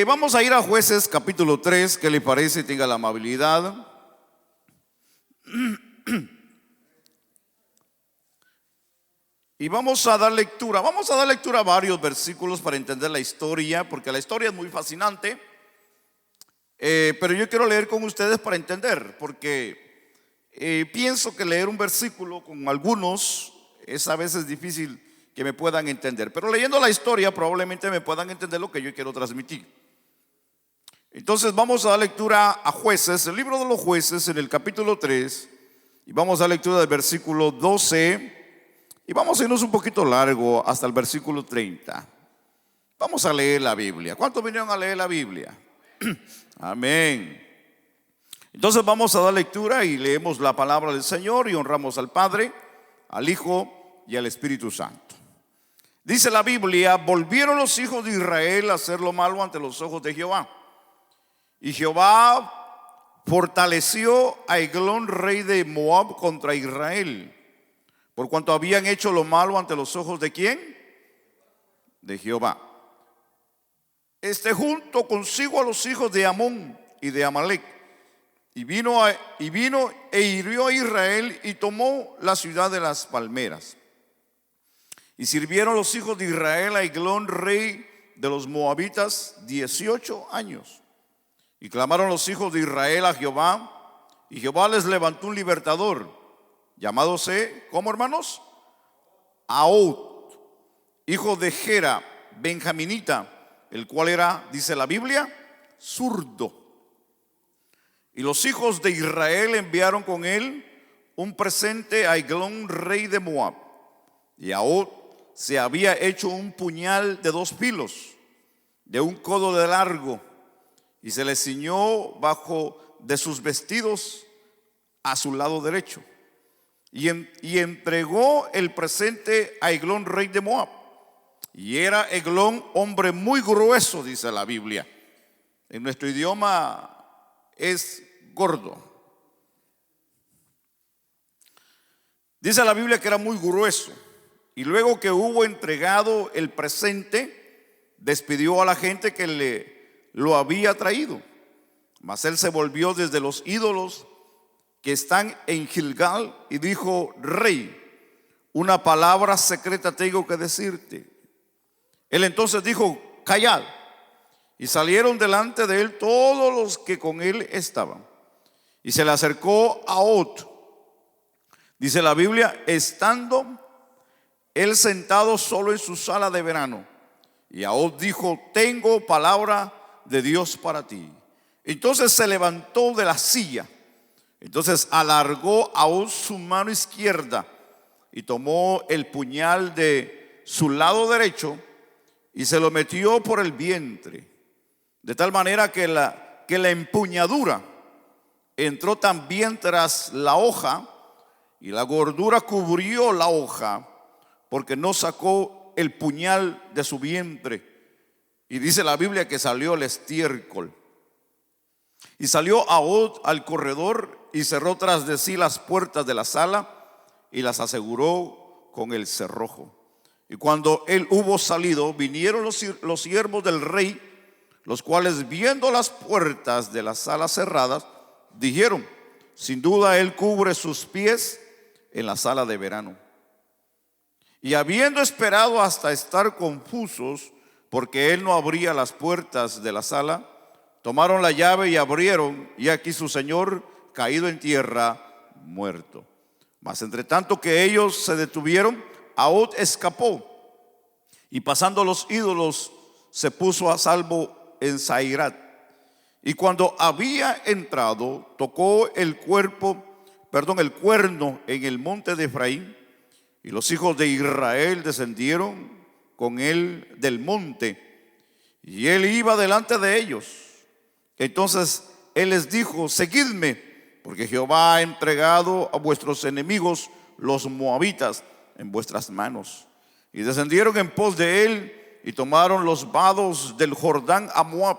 Vamos a ir a Jueces capítulo 3, ¿qué le parece? Tenga la amabilidad. Y vamos a dar lectura a varios versículos para entender la historia, porque la historia es muy fascinante. Pero yo quiero leer con ustedes para entender, porque pienso que leer un versículo con algunos es a veces difícil que me puedan entender, pero leyendo la historia probablemente me puedan entender lo que yo quiero transmitir. Entonces vamos a dar lectura a Jueces, el libro de los Jueces, en el capítulo 3, y vamos a dar lectura del versículo 12, y vamos a irnos un poquito largo hasta el versículo 30. Vamos a leer la Biblia. ¿Cuántos vinieron a leer la Biblia? Amén. Entonces vamos a dar lectura y leemos la palabra del Señor y honramos al Padre, al Hijo y al Espíritu Santo. Dice la Biblia: volvieron los hijos de Israel a hacer lo malo ante los ojos de Jehová. Y Jehová fortaleció a Eglón, rey de Moab, contra Israel, por cuanto habían hecho lo malo ante los ojos ¿de quién? De Jehová. Junto consigo a los hijos de Amón y de Amalec, y vino e hirió a Israel y tomó la ciudad de las palmeras. Y sirvieron los hijos de Israel a Eglón, rey de los moabitas, 18 años. Y clamaron los hijos de Israel a Jehová, y Jehová les levantó un libertador, llamándose, ¿cómo, hermanos? Ahud, hijo de Gera, benjaminita, el cual era, dice la Biblia, zurdo. Y los hijos de Israel enviaron con él un presente a Eglón, rey de Moab. Y Ahud se había hecho un puñal de 2 filos, de 1 codo de largo, y se le ciñó bajo de sus vestidos a su lado derecho. Y entregó el presente a Eglón, rey de Moab. Y era Eglón hombre muy grueso, dice la Biblia. En nuestro idioma es gordo. Dice la Biblia que era muy grueso. Y luego que hubo entregado el presente, despidió a la gente que lo había traído. Mas él se volvió desde los ídolos que están en Gilgal y dijo: Rey, una palabra secreta tengo que decirte. Él entonces dijo: callad. Y salieron delante de él todos los que con él estaban. Y se le acercó a Ahud, dice la Biblia, estando él sentado solo en su sala de verano. Y Ahud dijo: tengo palabra de Dios para ti. Entonces se levantó de la silla. Entonces alargó Ahud su mano izquierda y tomó el puñal de su lado derecho y se lo metió por el vientre, de tal manera que la empuñadura entró también tras la hoja, y la gordura cubrió la hoja, porque no sacó el puñal de su vientre. Y dice la Biblia que salió el estiércol. Y salió Ahud al corredor y cerró tras de sí las puertas de la sala y las aseguró con el cerrojo. Y cuando él hubo salido, vinieron los siervos del rey, los cuales, viendo las puertas de la sala cerradas, dijeron: sin duda él cubre sus pies en la sala de verano. Y habiendo esperado hasta estar confusos, porque él no abría las puertas de la sala, tomaron la llave y abrieron, y aquí su señor caído en tierra, muerto. Mas entre tanto que ellos se detuvieron, Ahud escapó, y pasando los ídolos se puso a salvo en Zairat. Y cuando había entrado, tocó el cuerno en el monte de Efraín, y los hijos de Israel descendieron con él del monte, y él iba delante de ellos. Entonces él les dijo: seguidme, porque Jehová ha entregado a vuestros enemigos, los moabitas, en vuestras manos. Y descendieron en pos de él y tomaron los vados del Jordán a Moab,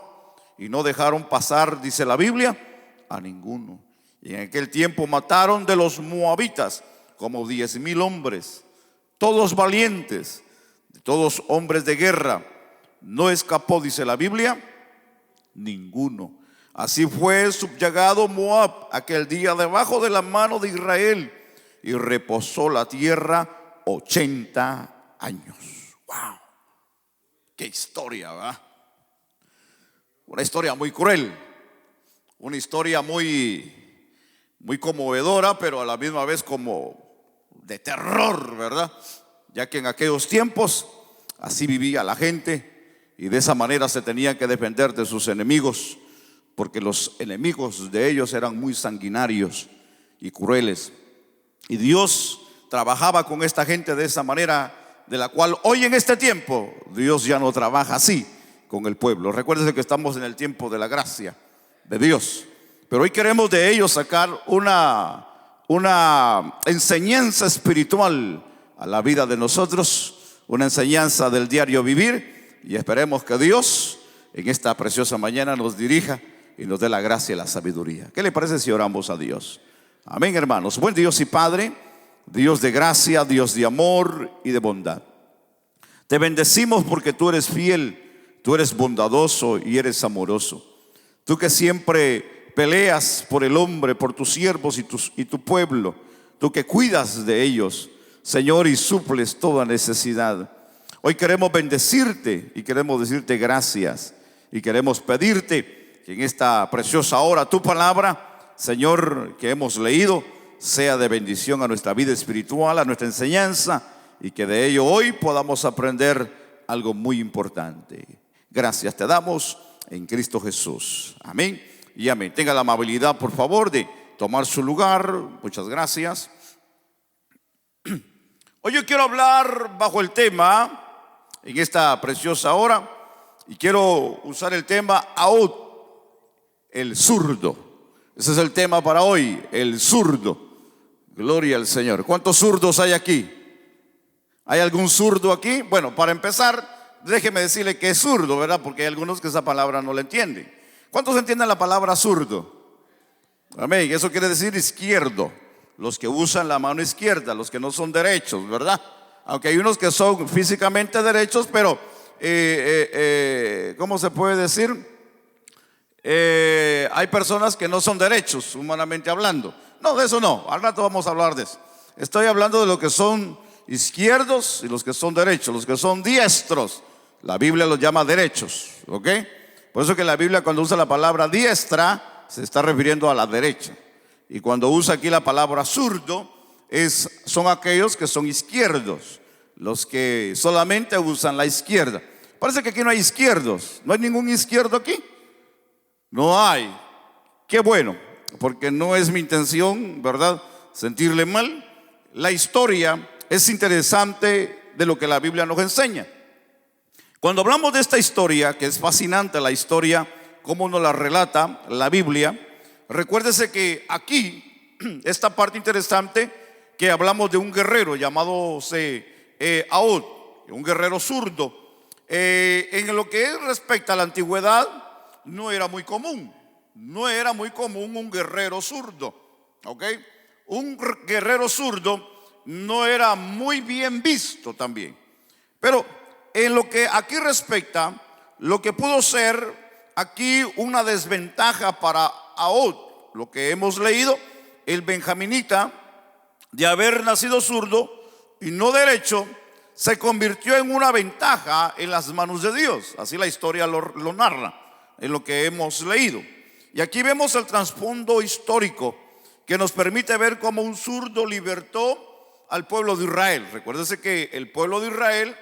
y no dejaron pasar, dice la Biblia, a ninguno. Y en aquel tiempo mataron de los moabitas como 10,000 hombres, todos valientes, de todos hombres de guerra. No escapó, dice la Biblia, ninguno. Así fue subyugado Moab aquel día debajo de la mano de Israel, y reposó la tierra 80 años. ¡Wow! ¡Qué historia!, ¿verdad? Una historia muy cruel, una historia muy conmovedora, pero a la misma vez como de terror, ¿verdad? Ya que en aquellos tiempos así vivía la gente, y de esa manera se tenían que defender de sus enemigos, porque los enemigos de ellos eran muy sanguinarios y crueles. Y Dios trabajaba con esta gente de esa manera, de la cual hoy en este tiempo Dios ya no trabaja así con el pueblo. Recuérdense que estamos en el tiempo de la gracia de Dios, pero hoy queremos de ellos sacar una enseñanza espiritual a la vida de nosotros, una enseñanza del diario vivir, y esperemos que Dios en esta preciosa mañana nos dirija y nos dé la gracia y la sabiduría. ¿Qué le parece si oramos a Dios? Amén, hermanos. Buen Dios y Padre, Dios de gracia, Dios de amor y de bondad, te bendecimos porque tú eres fiel, tú eres bondadoso y eres amoroso. Tú que siempre peleas por el hombre, por tus siervos y tu pueblo, tú que cuidas de ellos, Señor, y suples toda necesidad. Hoy queremos bendecirte y queremos decirte gracias, y queremos pedirte que en esta preciosa hora tu palabra, Señor, que hemos leído, sea de bendición a nuestra vida espiritual, a nuestra enseñanza, y que de ello hoy podamos aprender algo muy importante. Gracias te damos en Cristo Jesús. Amén y amén. Tenga la amabilidad, por favor, de tomar su lugar. Muchas gracias. Hoy yo quiero hablar bajo el tema, en esta preciosa hora, y quiero usar el tema Ahud, el zurdo. Ese es el tema para hoy, el zurdo. Gloria al Señor. ¿Cuántos zurdos hay aquí? ¿Hay algún zurdo aquí? Bueno, para empezar, déjeme decirle que es zurdo, ¿verdad? Porque hay algunos que esa palabra no la entienden. ¿Cuántos entienden la palabra zurdo? Amén. Eso quiere decir izquierdo. Los que usan la mano izquierda, los que no son derechos, ¿verdad? Aunque hay unos que son físicamente derechos, pero ¿cómo se puede decir? Hay personas que no son derechos, humanamente hablando. No, de eso no, al rato vamos a hablar de eso. Estoy hablando de los que son izquierdos y los que son derechos. Los que son diestros, la Biblia los llama derechos, ¿ok? Por eso que la Biblia, cuando usa la palabra diestra, se está refiriendo a la derecha. Y cuando usa aquí la palabra zurdo, son aquellos que son izquierdos, los que solamente usan la izquierda. Parece que aquí no hay izquierdos. ¿No hay ningún izquierdo aquí? No hay. Qué bueno, porque no es mi intención, ¿verdad?, sentirle mal. La historia es interesante de lo que la Biblia nos enseña. Cuando hablamos de esta historia, que es fascinante la historia, cómo nos la relata la Biblia, recuérdese que aquí, esta parte interesante, que hablamos de un guerrero llamado Ahud, un guerrero zurdo. En lo que respecta a la antigüedad, no era muy común un guerrero zurdo, ¿ok? Un guerrero zurdo no era muy bien visto también. Pero en lo que aquí respecta, lo que pudo ser aquí una desventaja para Ahud, lo que hemos leído, el benjaminita, de haber nacido zurdo y no derecho, se convirtió en una ventaja en las manos de Dios. Así la historia lo narra en lo que hemos leído. Y aquí vemos el trasfondo histórico que nos permite ver cómo un zurdo libertó al pueblo de Israel. Recuérdese que el pueblo de Israel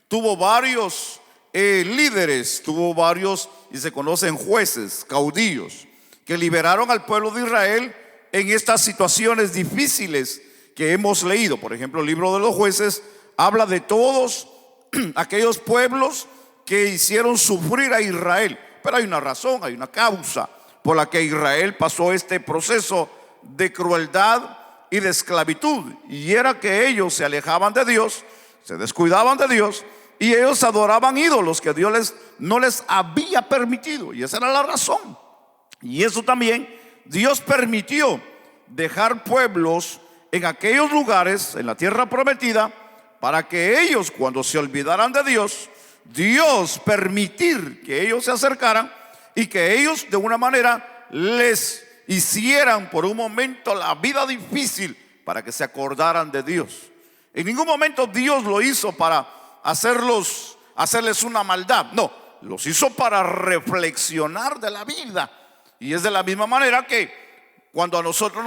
tuvo varios líderes, tuvo varios, y se conocen jueces, caudillos, que liberaron al pueblo de Israel en estas situaciones difíciles que hemos leído. Por ejemplo, el libro de los jueces habla de todos aquellos pueblos que hicieron sufrir a Israel. Pero hay una razón, hay una causa por la que Israel pasó este proceso de crueldad y de esclavitud, y era que ellos se alejaban de Dios, se descuidaban de Dios, y ellos adoraban ídolos que Dios no les había permitido, y esa era la razón. Y eso también Dios permitió dejar pueblos en aquellos lugares, en la tierra prometida, para que ellos, cuando se olvidaran de Dios, Dios permitir que ellos se acercaran, y que ellos de una manera les hicieran por un momento la vida difícil para que se acordaran de Dios. En ningún momento Dios lo hizo para hacerles una maldad. No, los hizo para reflexionar de la vida. Y es de la misma manera que cuando a nosotros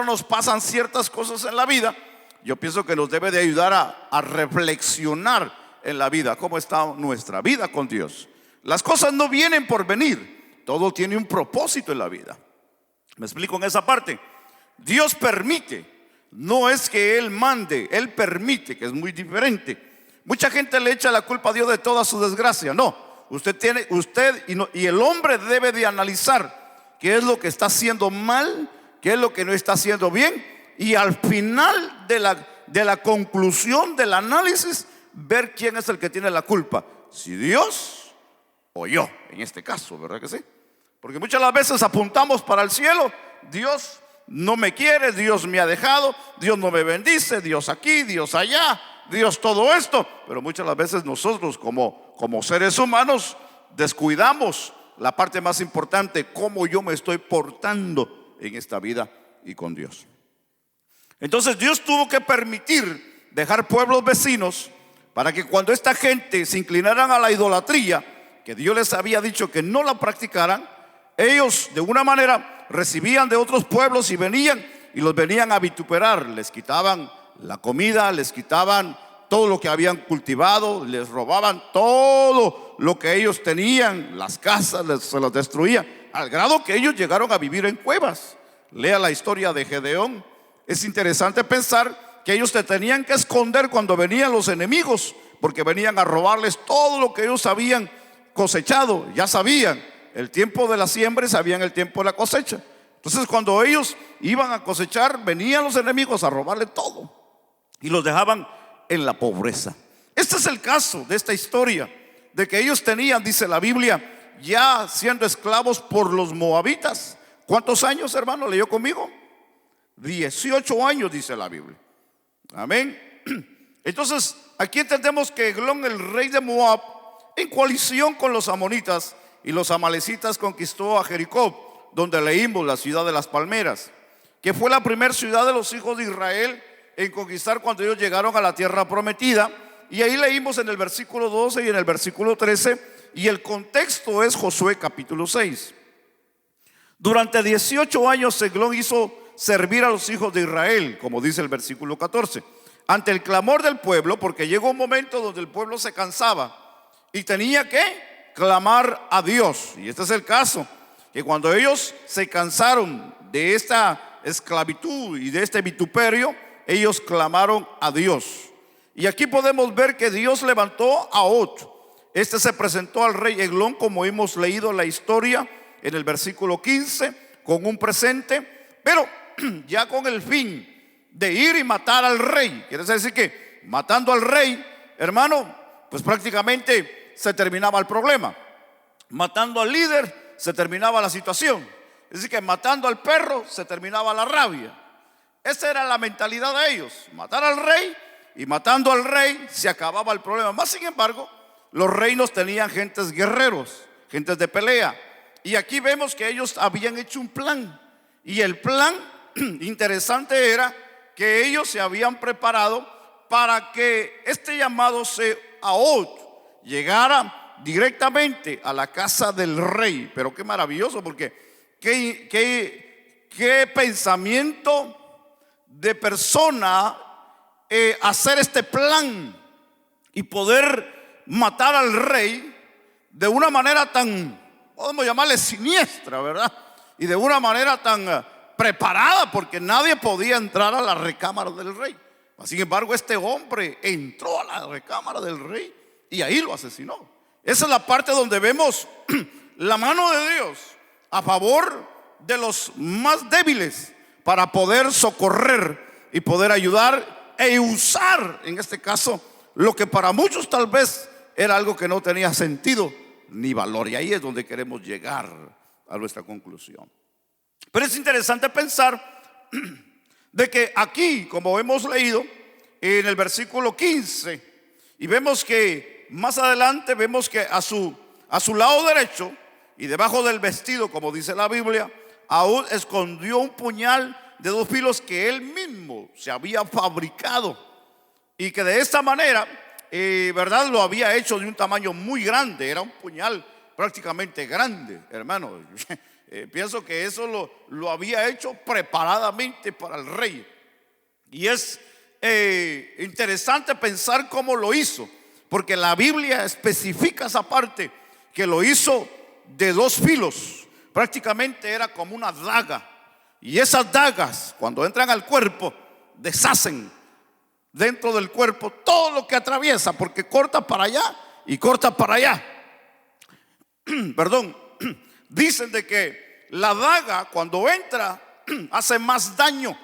nos pasan ciertas cosas en la vida, yo pienso que nos debe de ayudar a reflexionar en la vida, cómo está nuestra vida con Dios. Las cosas no vienen por venir, todo tiene un propósito en la vida. Me explico en esa parte. Dios permite, no es que Él mande, Él permite, que es muy diferente. Mucha gente le echa la culpa a Dios de toda su desgracia. No, usted y el hombre debe de analizar qué es lo que está haciendo mal, qué es lo que no está haciendo bien, y al final de la conclusión del análisis, ver quién es el que tiene la culpa, si Dios o yo, en este caso, ¿verdad que sí? Porque muchas las veces apuntamos para el cielo: Dios no me quiere, Dios me ha dejado, Dios no me bendice, Dios aquí, Dios allá, Dios todo esto. Pero muchas las veces nosotros como seres humanos descuidamos la parte más importante: cómo yo me estoy portando en esta vida y con Dios. Entonces Dios tuvo que permitir dejar pueblos vecinos para que cuando esta gente se inclinaran a la idolatría, que Dios les había dicho que no la practicaran, ellos de una manera recibían de otros pueblos y los venían a vituperar. Les quitaban la comida, les quitaban todo lo que habían cultivado, les robaban todo lo que ellos tenían, las casas se las destruían, al grado que ellos llegaron a vivir en cuevas. Lea la historia de Gedeón. Es interesante pensar que ellos se tenían que esconder cuando venían los enemigos, porque venían a robarles todo lo que ellos habían cosechado. Ya sabían el tiempo de la siembra y sabían el tiempo de la cosecha. Entonces cuando ellos iban a cosechar, venían los enemigos a robarle todo y los dejaban en la pobreza. Este es el caso de esta historia, de que ellos tenían, dice la Biblia, ya siendo esclavos por los moabitas. ¿Cuántos años, hermano? ¿Leyó conmigo? 18 años, dice la Biblia. Amén. Entonces aquí entendemos que Eglón, el rey de Moab, en coalición con los amonitas y los amalecitas, conquistó a Jericó, donde leímos la ciudad de las palmeras, que fue la primera ciudad de los hijos de Israel en conquistar cuando ellos llegaron a la tierra prometida. Y ahí leímos en el versículo 12 y en el versículo 13, y el contexto es Josué capítulo 6. Durante 18 años Eglón hizo servir a los hijos de Israel, como dice el versículo 14, ante el clamor del pueblo, porque llegó un momento donde el pueblo se cansaba y tenía que clamar a Dios. Y este es el caso, que cuando ellos se cansaron de esta esclavitud y de este vituperio, ellos clamaron a Dios. Y aquí podemos ver que Dios levantó a Ot. Este se presentó al rey Eglón, como hemos leído la historia en el versículo 15, con un presente, pero ya con el fin de ir y matar al rey. Quiere decir que matando al rey, hermano, pues prácticamente se terminaba el problema. Matando al líder se terminaba la situación. Es decir, que matando al perro se terminaba la rabia. Esa era la mentalidad de ellos: matar al rey, y matando al rey se acababa el problema. Más sin embargo, los reinos tenían gentes guerreros, gentes de pelea. Y aquí vemos que ellos habían hecho un plan. Y el plan interesante era que ellos se habían preparado para que este llamado Seaot llegara directamente a la casa del rey. Pero qué maravilloso, porque qué pensamiento de persona hacer este plan y poder matar al rey de una manera tan, podemos llamarle siniestra, ¿verdad? Y de una manera tan preparada, porque nadie podía entrar a la recámara del rey. Sin embargo, este hombre entró a la recámara del rey y ahí lo asesinó. Esa es la parte donde vemos la mano de Dios a favor de los más débiles, para poder socorrer y poder ayudar e usar, en este caso, lo que para muchos tal vez era algo que no tenía sentido ni valor. Y ahí es donde queremos llegar a nuestra conclusión. Pero es interesante pensar de que aquí, como hemos leído en el versículo 15, y vemos que más adelante vemos que a su lado derecho y debajo del vestido, como dice la Biblia, aún escondió un puñal de 2 filos que él mismo se había fabricado, y que de esta manera, verdad, lo había hecho de un tamaño muy grande. Era un puñal prácticamente grande, hermano. Pienso que eso lo había hecho preparadamente para el rey. Y es interesante pensar cómo lo hizo, porque la Biblia especifica esa parte, que lo hizo de 2 filos. Prácticamente era como una daga, y esas dagas, cuando entran al cuerpo, deshacen dentro del cuerpo todo lo que atraviesa, porque corta para allá y corta para allá. Perdón. Dicen de que la daga, cuando entra, hace más daño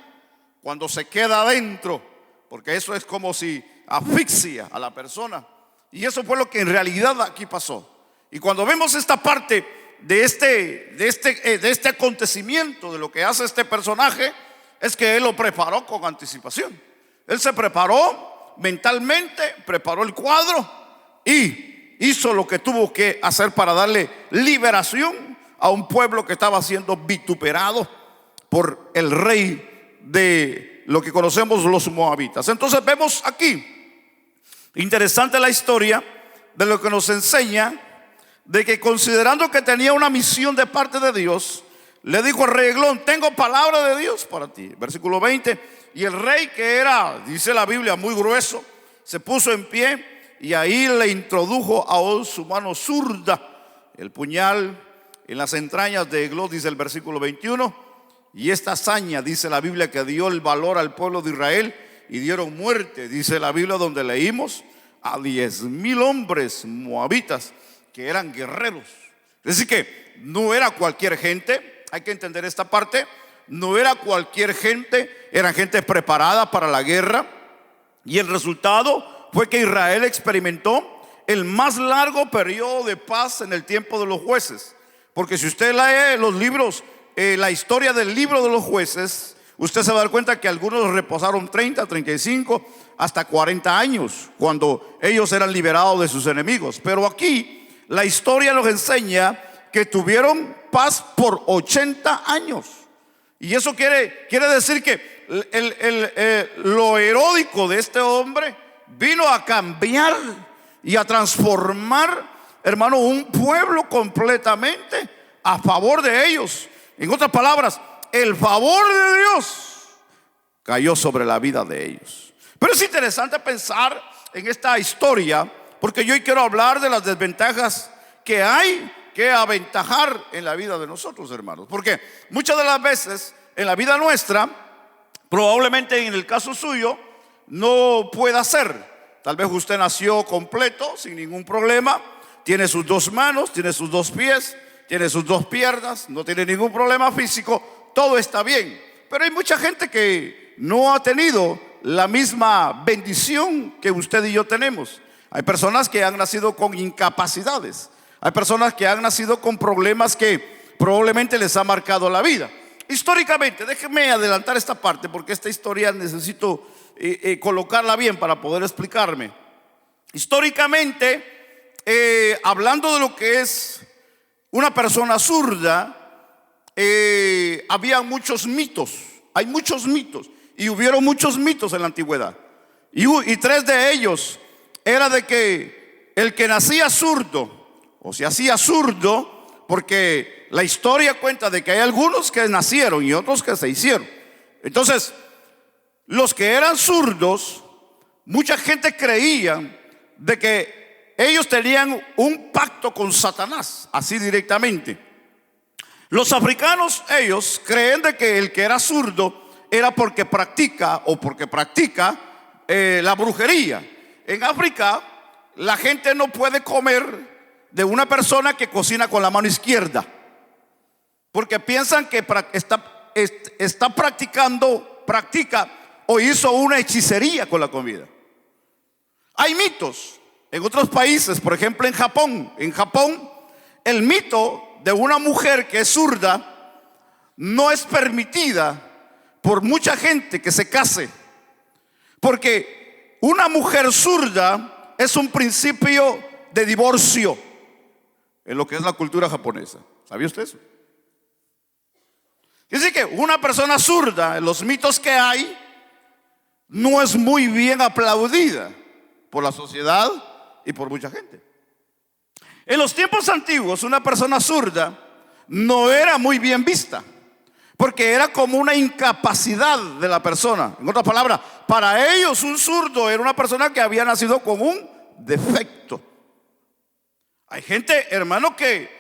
cuando se queda adentro, porque eso es como si asfixia a la persona. Y eso fue lo que en realidad aquí pasó. Y cuando vemos esta parte de este acontecimiento, de lo que hace este personaje, es que él lo preparó con anticipación. Él se preparó mentalmente, preparó el cuadro y hizo lo que tuvo que hacer para darle liberación a un pueblo que estaba siendo vituperado por el rey de lo que conocemos los moabitas. Entonces vemos aquí, interesante la historia de lo que nos enseña, de que considerando que tenía una misión de parte de Dios, le dijo al rey Eglón: tengo palabra de Dios para ti. Versículo 20. Y el rey, que era, dice la Biblia, muy grueso, se puso en pie y ahí le introdujo a su mano zurda el puñal en las entrañas de Eglón, dice el versículo 21. Y esta hazaña, dice la Biblia, que dio el valor al pueblo de Israel, y dieron muerte, dice la Biblia donde leímos, a 10,000 hombres moabitas que eran guerreros. Es decir, que no era cualquier gente. Hay que entender esta parte. No era cualquier gente, eran gente preparada para la guerra. Y el resultado fue que Israel experimentó el más largo periodo de paz en el tiempo de los jueces. Porque si usted lee los libros, la historia del libro de los jueces, usted se va a dar cuenta que algunos reposaron 30, 35, hasta 40 años cuando ellos eran liberados de sus enemigos. Pero aquí la historia nos enseña que tuvieron paz por 80 años. Y eso quiere decir que lo heroico de este hombre vino a cambiar y a transformar, hermano, un pueblo completamente a favor de ellos. En otras palabras, el favor de Dios cayó sobre la vida de ellos. Pero es interesante pensar en esta historia, porque yo hoy quiero hablar de las desventajas que hay que aventajar en la vida de nosotros, hermanos. Porque muchas de las veces en la vida nuestra, probablemente en el caso suyo, no pueda ser. Tal vez usted nació completo, sin ningún problema, tiene sus 2 manos, tiene sus 2 pies, tiene sus 2 piernas, no tiene ningún problema físico, todo está bien. Pero hay mucha gente que no ha tenido la misma bendición que usted y yo tenemos. Hay personas que han nacido con incapacidades. Hay personas que han nacido con problemas que probablemente les ha marcado la vida. Históricamente, déjenme adelantar esta parte, porque esta historia necesito colocarla bien para poder explicarme. Históricamente, hablando de lo que es una persona zurda, había muchos mitos. Hay muchos mitos, y hubieron muchos mitos en la antigüedad. Y 3 de ellos era de que el que nacía zurdo o se hacía zurdo, porque la historia cuenta de que hay algunos que nacieron y otros que se hicieron. Entonces, los que eran zurdos, mucha gente creía de que ellos tenían un pacto con Satanás, así directamente. Los africanos, ellos creen de que el que era zurdo era porque practica la brujería. En África, la gente no puede comer de una persona que cocina con la mano izquierda, porque piensan que practica o hizo una hechicería con la comida. Hay mitos en otros países, por ejemplo en Japón. En Japón, el mito de una mujer que es zurda no es permitida por mucha gente que se case, porque una mujer zurda es un principio de divorcio. en lo que es la cultura japonesa. ¿Sabía usted eso? Dice que una persona zurda, en los mitos que hay, no es muy bien aplaudida por la sociedad y por mucha gente. En los tiempos antiguos, una persona zurda no era muy bien vista, porque era como una incapacidad de la persona. En otras palabras, para ellos un zurdo era una persona que había nacido con un defecto. Hay gente, hermano, que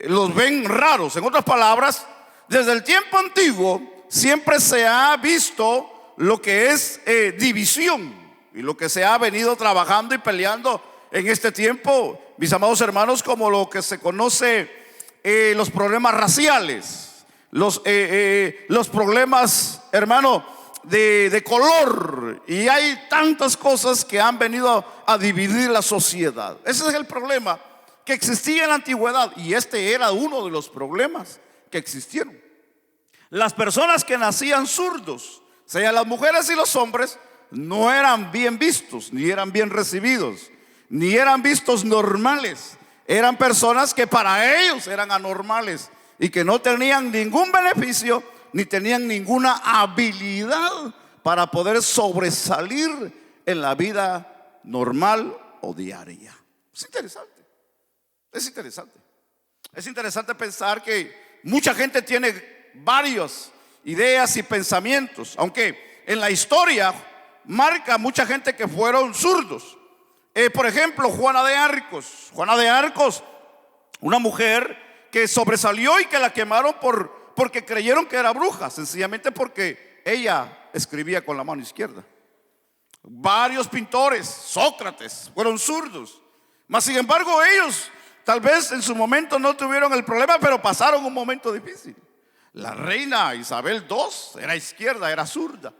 los ven raros. En otras palabras, desde el tiempo antiguo siempre se ha visto lo que es división, y lo que se ha venido trabajando y peleando en este tiempo, mis amados hermanos, como lo que se conoce los problemas raciales, los problemas, hermano, de color. Y hay tantas cosas que han venido a dividir la sociedad. Ese es el problema que existía en la antigüedad, y este era uno de los problemas que existieron. Las personas que nacían zurdos, sean las mujeres y los hombres, no eran bien vistos, ni eran bien recibidos, ni eran vistos normales. Eran personas que para ellos eran anormales y que no tenían ningún beneficio, ni tenían ninguna habilidad para poder sobresalir en la vida normal o diaria. Es interesante. Es interesante. Es interesante pensar que mucha gente tiene varias ideas y pensamientos, aunque en la historia marca mucha gente que fueron zurdos. Por ejemplo, Juana de Arcos. Juana de Arcos, una mujer que sobresalió y que la quemaron porque creyeron que era bruja, sencillamente porque ella escribía con la mano izquierda. Varios pintores, Sócrates, fueron zurdos. Mas sin embargo ellos tal vez en su momento no tuvieron el problema, pero pasaron un momento difícil. La reina Isabel II era izquierda, era zurda.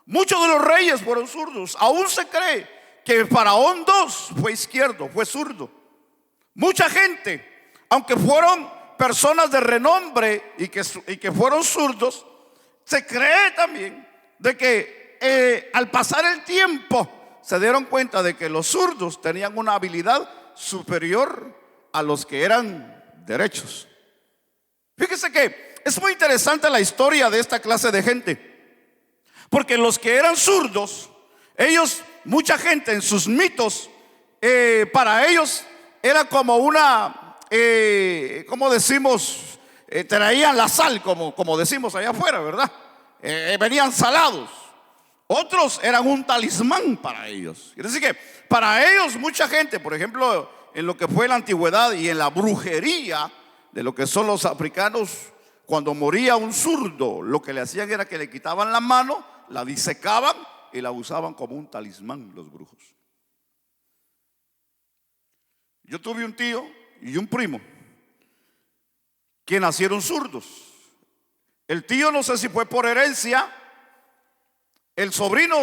Muchos de los reyes fueron zurdos. Aún se cree que el faraón II fue izquierdo, fue zurdo. Mucha gente, aunque fueron personas de renombre y que fueron zurdos, se cree también de que al pasar el tiempo se dieron cuenta de que los zurdos tenían una habilidad superior a los que eran derechos. Fíjese que es muy interesante la historia de esta clase de gente, porque los que eran zurdos, ellos, mucha gente en sus mitos, para ellos era como una, como decimos, traían la sal, como decimos allá afuera, ¿verdad? Venían salados. Otros eran un talismán para ellos. Quiere decir que para ellos mucha gente, por ejemplo, en lo que fue la antigüedad y en la brujería de lo que son los africanos, cuando moría un zurdo, lo que le hacían era que le quitaban la mano, la disecaban y la usaban como un talismán los brujos. Yo tuve un tío y un primo que nacieron zurdos. El tío no sé si fue por herencia. El sobrino,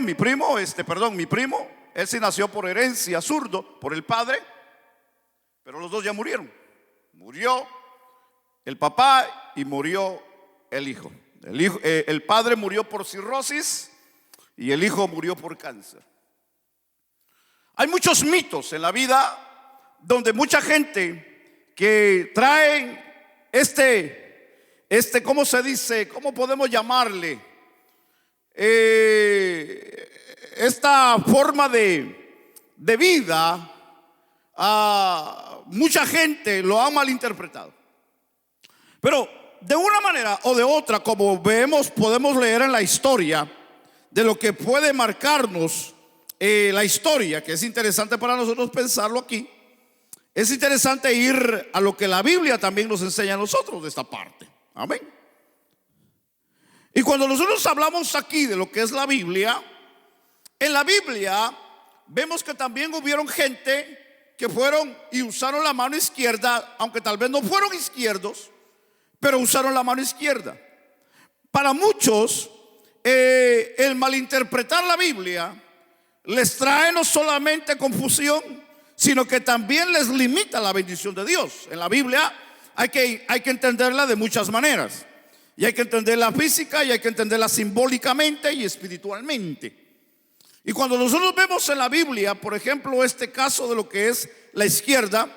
mi primo, él sí nació por herencia, zurdo, por el padre, pero los dos ya murieron. Murió el papá y murió el hijo. El padre murió por cirrosis y el hijo murió por cáncer. Hay muchos mitos en la vida donde mucha gente que traen ¿cómo se dice? ¿Cómo podemos llamarle? Esta forma de vida, mucha gente lo ha malinterpretado. Pero de una manera o de otra, como vemos, podemos leer en la historia de lo que puede marcarnos la historia, que es interesante para nosotros pensarlo aquí. Es interesante ir a lo que la Biblia también nos enseña a nosotros de esta parte. Amén. Y cuando nosotros hablamos aquí de lo que es la Biblia, en la Biblia vemos que también hubieron gente que fueron y usaron la mano izquierda, aunque tal vez no fueron izquierdos, pero usaron la mano izquierda. Para muchos, el malinterpretar la Biblia les trae no solamente confusión, sino que también les limita la bendición de Dios. En la Biblia hay que entenderla de muchas maneras, y hay que entenderla física y hay que entenderla simbólicamente y espiritualmente. Y cuando nosotros vemos en la Biblia, por ejemplo, este caso de lo que es la izquierda,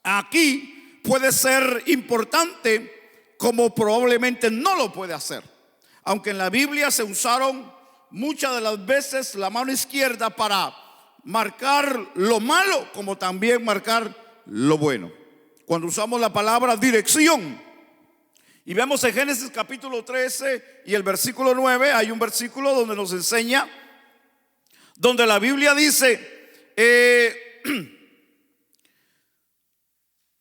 aquí puede ser importante como probablemente no lo puede hacer. Aunque en la Biblia se usaron muchas de las veces la mano izquierda para marcar lo malo como también marcar lo bueno. Cuando usamos la palabra dirección, y vemos en Génesis capítulo 13 y el versículo 9, hay un versículo donde nos enseña, donde la Biblia dice,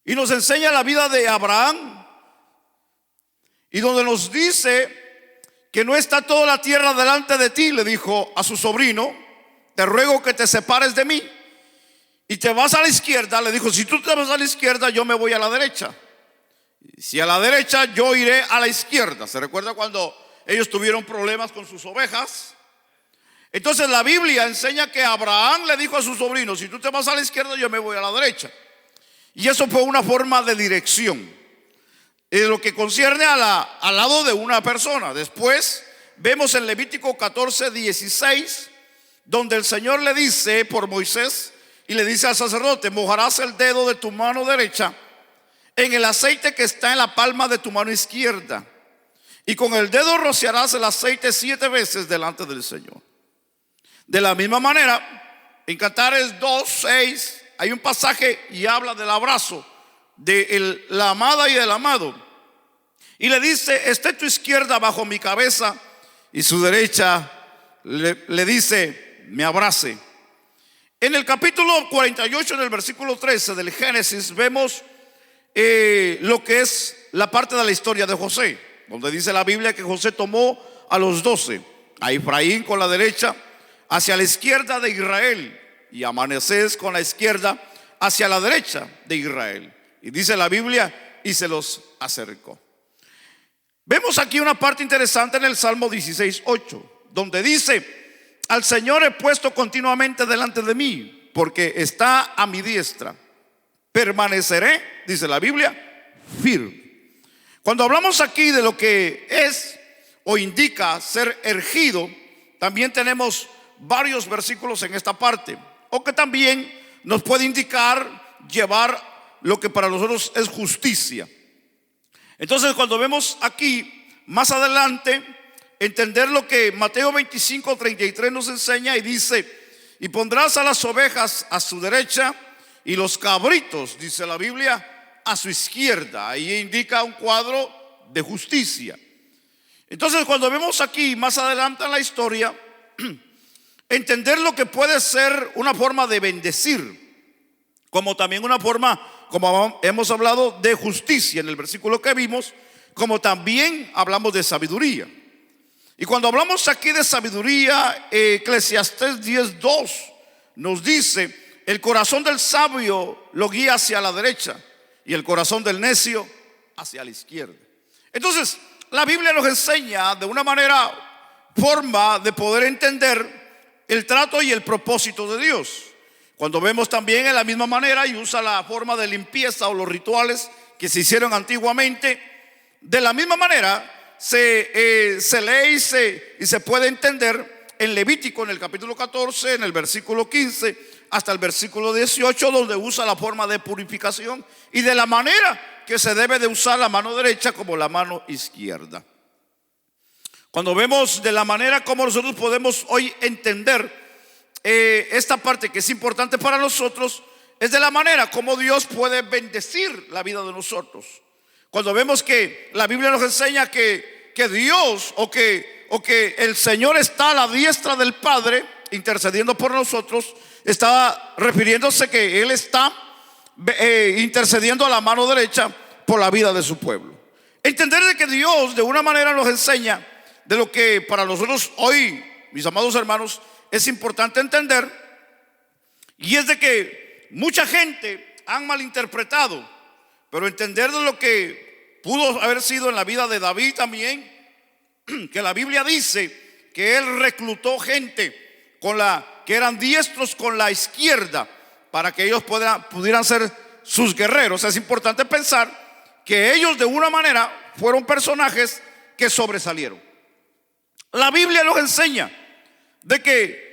y nos enseña la vida de Abraham, y donde nos dice que no está toda la tierra delante de ti, le dijo a su sobrino, te ruego que te separes de mí y te vas a la izquierda. Le dijo, si tú te vas a la izquierda, yo me voy a la derecha. Si a la derecha, yo iré a la izquierda. ¿Se recuerda cuando ellos tuvieron problemas con sus ovejas? Entonces la Biblia enseña que Abraham le dijo a su sobrino, si tú te vas a la izquierda, yo me voy a la derecha. Y eso fue una forma de dirección en lo que concierne al lado de una persona. Después vemos en Levítico 14:16, donde el Señor le dice por Moisés, y le dice al sacerdote, mojarás el dedo de tu mano derecha en el aceite que está en la palma de tu mano izquierda, y con el dedo rociarás el aceite 7 veces delante del Señor. De la misma manera, en Cantares 2:6 hay un pasaje y habla del abrazo de la amada y del amado, y le dice, esté tu izquierda bajo mi cabeza, y su derecha le dice, me abrace. En el capítulo 48, en el versículo 13 del Génesis, vemos lo que es la parte de la historia de José, donde dice la Biblia que José tomó a los 12, a Efraín con la derecha hacia la izquierda de Israel, y a Manasés con la izquierda hacia la derecha de Israel. Y dice la Biblia, y se los acercó. Vemos aquí una parte interesante en el Salmo 16:8, donde dice, al Señor he puesto continuamente delante de mí, porque está a mi diestra. Permaneceré, dice la Biblia, firme. Cuando hablamos aquí de lo que es o indica ser ergido, también tenemos varios versículos en esta parte, o que también nos puede indicar llevar lo que para nosotros es justicia. Entonces, cuando vemos aquí más adelante, entender lo que Mateo 25:33 nos enseña, y dice, y pondrás a las ovejas a su derecha y los cabritos, dice la Biblia, a su izquierda. Ahí indica un cuadro de justicia. Entonces, cuando vemos aquí más adelante en la historia, entender lo que puede ser una forma de bendecir, como también una forma, como hemos hablado, de justicia en el versículo que vimos, como también hablamos de sabiduría. Y cuando hablamos aquí de sabiduría, Eclesiastés 10:2 nos dice, el corazón del sabio lo guía hacia la derecha y el corazón del necio hacia la izquierda. Entonces, la Biblia nos enseña de una forma de poder entender el trato y el propósito de Dios. Cuando vemos también en la misma manera, y usa la forma de limpieza o los rituales que se hicieron antiguamente, de la misma manera se lee y se puede entender en Levítico, en el capítulo 14, en el versículo 15 hasta el versículo 18, donde usa la forma de purificación y de la manera que se debe de usar la mano derecha como la mano izquierda. Cuando vemos de la manera como nosotros podemos hoy entender esta parte que es importante para nosotros, es de la manera como Dios puede bendecir la vida de nosotros. Cuando vemos que la Biblia nos enseña que Dios o que el Señor está a la diestra del Padre intercediendo por nosotros, está refiriéndose que Él está intercediendo a la mano derecha por la vida de su pueblo. Entender de que Dios de una manera nos enseña de lo que para nosotros hoy, mis amados hermanos, es importante entender, y es de que mucha gente han malinterpretado, pero entender de lo que pudo haber sido en la vida de David también, que la Biblia dice que él reclutó gente que eran diestros con la izquierda para que ellos pudieran ser sus guerreros. Es importante pensar que ellos de una manera fueron personajes que sobresalieron. La Biblia nos enseña de que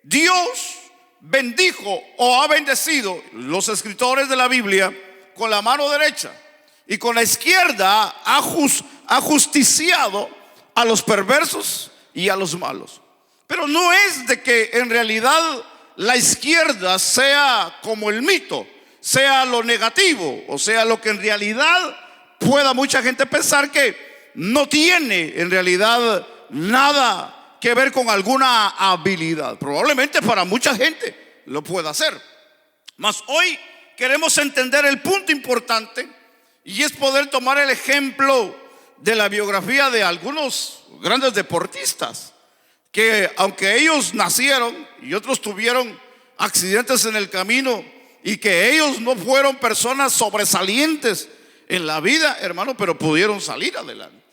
Dios bendijo o ha bendecido los escritores de la Biblia con la mano derecha, y con la izquierda ha justiciado a los perversos y a los malos. Pero no es de que en realidad la izquierda sea como el mito, sea lo negativo, o sea lo que en realidad pueda mucha gente pensar que no tiene en realidad nada que ver con alguna habilidad. Probablemente para mucha gente lo pueda hacer, mas hoy queremos entender el punto importante, y es poder tomar el ejemplo de la biografía de algunos grandes deportistas que, aunque ellos nacieron y otros tuvieron accidentes en el camino, y que ellos no fueron personas sobresalientes en la vida, hermano, pero pudieron salir adelante.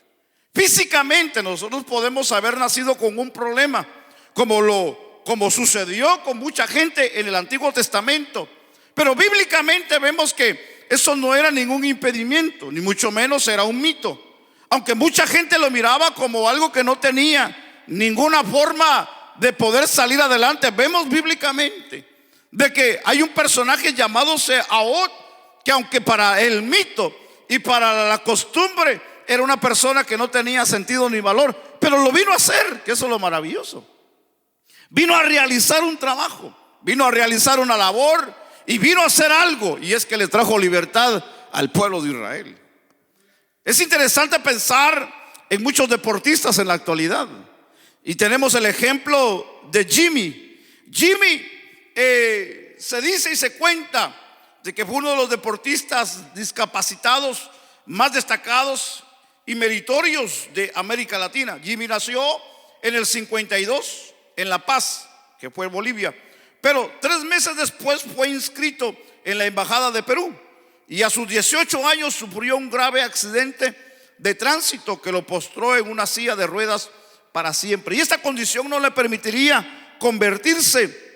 Físicamente nosotros podemos haber nacido con un problema, como sucedió con mucha gente en el Antiguo Testamento, pero bíblicamente vemos que eso no era ningún impedimento, ni mucho menos era un mito. Aunque mucha gente lo miraba como algo que no tenía ninguna forma de poder salir adelante, vemos bíblicamente de que hay un personaje llamado Seaot, que aunque para el mito y para la costumbre era una persona que no tenía sentido ni valor, pero lo vino a hacer, que eso es lo maravilloso. Vino a realizar un trabajo, vino a realizar una labor, y vino a hacer algo, y es que le trajo libertad al pueblo de Israel. Es interesante pensar en muchos deportistas en la actualidad, y tenemos el ejemplo de Jimmy. Se dice y se cuenta de que fue uno de los deportistas discapacitados más destacados y meritorios de América Latina. Jimmy nació en el 52 en La Paz, que fue Bolivia, pero 3 meses después fue inscrito en la embajada de Perú, y a sus 18 años sufrió un grave accidente de tránsito que lo postró en una silla de ruedas para siempre. Y esta condición no le permitiría convertirse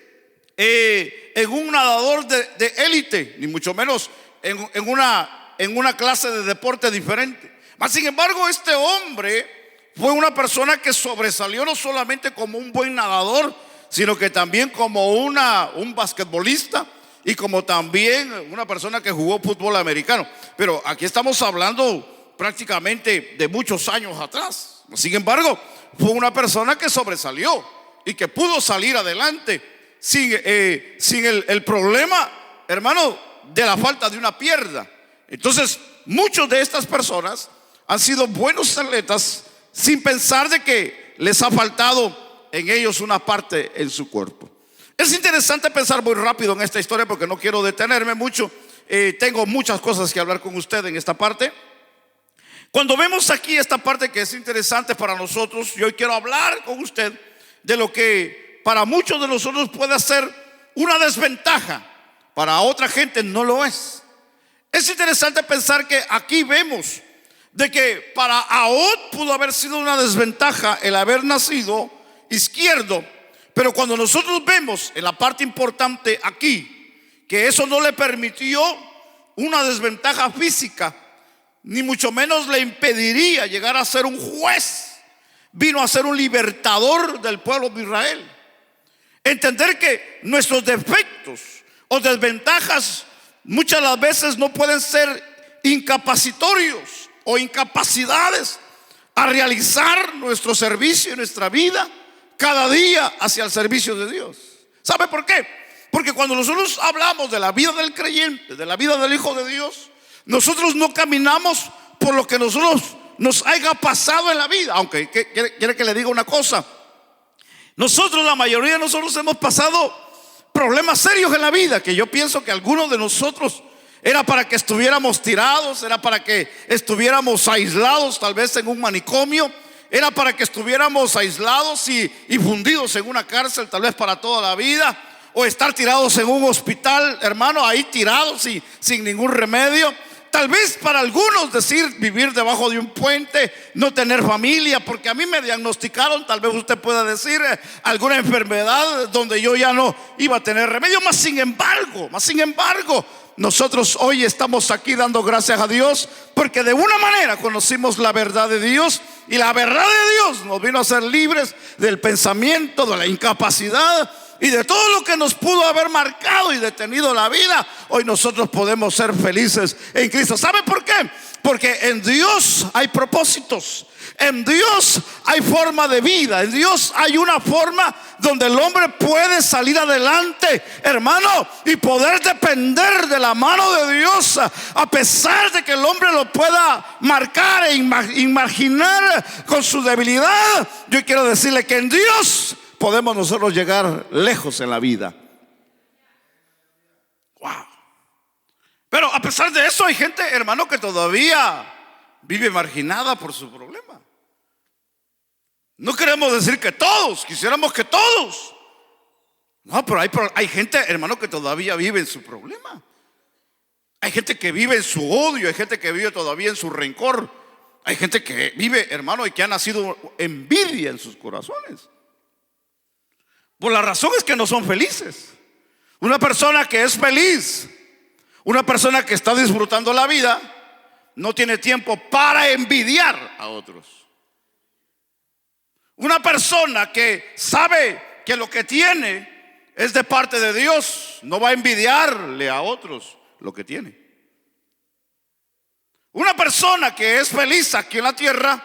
en un nadador de élite, ni mucho menos en una clase de deporte diferente. Mas sin embargo, este hombre fue una persona que sobresalió no solamente como un buen nadador, sino que también como un basquetbolista, y como también una persona que jugó fútbol americano. Pero aquí estamos hablando prácticamente de muchos años atrás. Sin embargo, fue una persona que sobresalió y que pudo salir adelante sin el problema, hermano, de la falta de una pierna. Entonces, muchos de estas personas han sido buenos atletas sin pensar de que les ha faltado en ellos una parte en su cuerpo. Es interesante pensar muy rápido en esta historia porque no quiero detenerme mucho. Tengo muchas cosas que hablar con usted en esta parte. Cuando vemos aquí esta parte que es interesante para nosotros, yo hoy quiero hablar con usted de lo que para muchos de nosotros puede ser una desventaja, para otra gente no lo es. Es interesante pensar que aquí vemos de que para Ahod pudo haber sido una desventaja el haber nacido izquierdo, pero cuando nosotros vemos en la parte importante aquí que eso no le permitió una desventaja física, ni mucho menos le impediría llegar a ser un juez, vino a ser un libertador del pueblo de Israel. Entender que nuestros defectos o desventajas muchas de las veces no pueden ser incapacitorios o incapacidades a realizar nuestro servicio y nuestra vida cada día hacia el servicio de Dios. ¿Sabe por qué? Porque cuando nosotros hablamos de la vida del creyente, de la vida del Hijo de Dios, nosotros no caminamos por lo que nos haya pasado en la vida. Aunque quiere que le diga una cosa, nosotros, la mayoría de nosotros hemos pasado problemas serios en la vida, que yo pienso que algunos de nosotros era para que estuviéramos tirados, era para que estuviéramos aislados tal vez en un manicomio, era para que estuviéramos aislados y fundidos en una cárcel tal vez para toda la vida, o estar tirados en un hospital, hermano, ahí tirados y sin ningún remedio. Tal vez para algunos decir vivir debajo de un puente, no tener familia, porque a mí me diagnosticaron, tal vez usted pueda decir, alguna enfermedad donde yo ya no iba a tener remedio. Mas sin embargo, nosotros hoy estamos aquí dando gracias a Dios porque de una manera conocimos la verdad de Dios, y la verdad de Dios nos vino a ser libres del pensamiento, de la incapacidad y de todo lo que nos pudo haber marcado y detenido la vida, hoy nosotros podemos ser felices en Cristo. ¿Sabe por qué? Porque en Dios hay propósitos, en Dios hay forma de vida, en Dios hay una forma donde el hombre puede salir adelante, hermano, y poder depender de la mano de Dios, a pesar de que el hombre lo pueda marcar e imaginar con su debilidad. Yo quiero decirle que en Dios podemos nosotros llegar lejos en la vida. Wow. Pero a pesar de eso hay gente, hermano, que todavía vive marginada por su problema. No queremos decir que todos, quisiéramos que todos. No, pero hay gente, hermano, que todavía vive en su problema. Hay gente que vive en su odio, hay gente que vive todavía en su rencor. Hay gente que vive, hermano, y que ha nacido envidia en sus corazones. Por la razón es que no son felices. Una persona que es feliz, una persona que está disfrutando la vida, no tiene tiempo para envidiar a otros. Una persona que sabe que lo que tiene es de parte de Dios, no va a envidiarle a otros lo que tiene. Una persona que es feliz aquí en la tierra,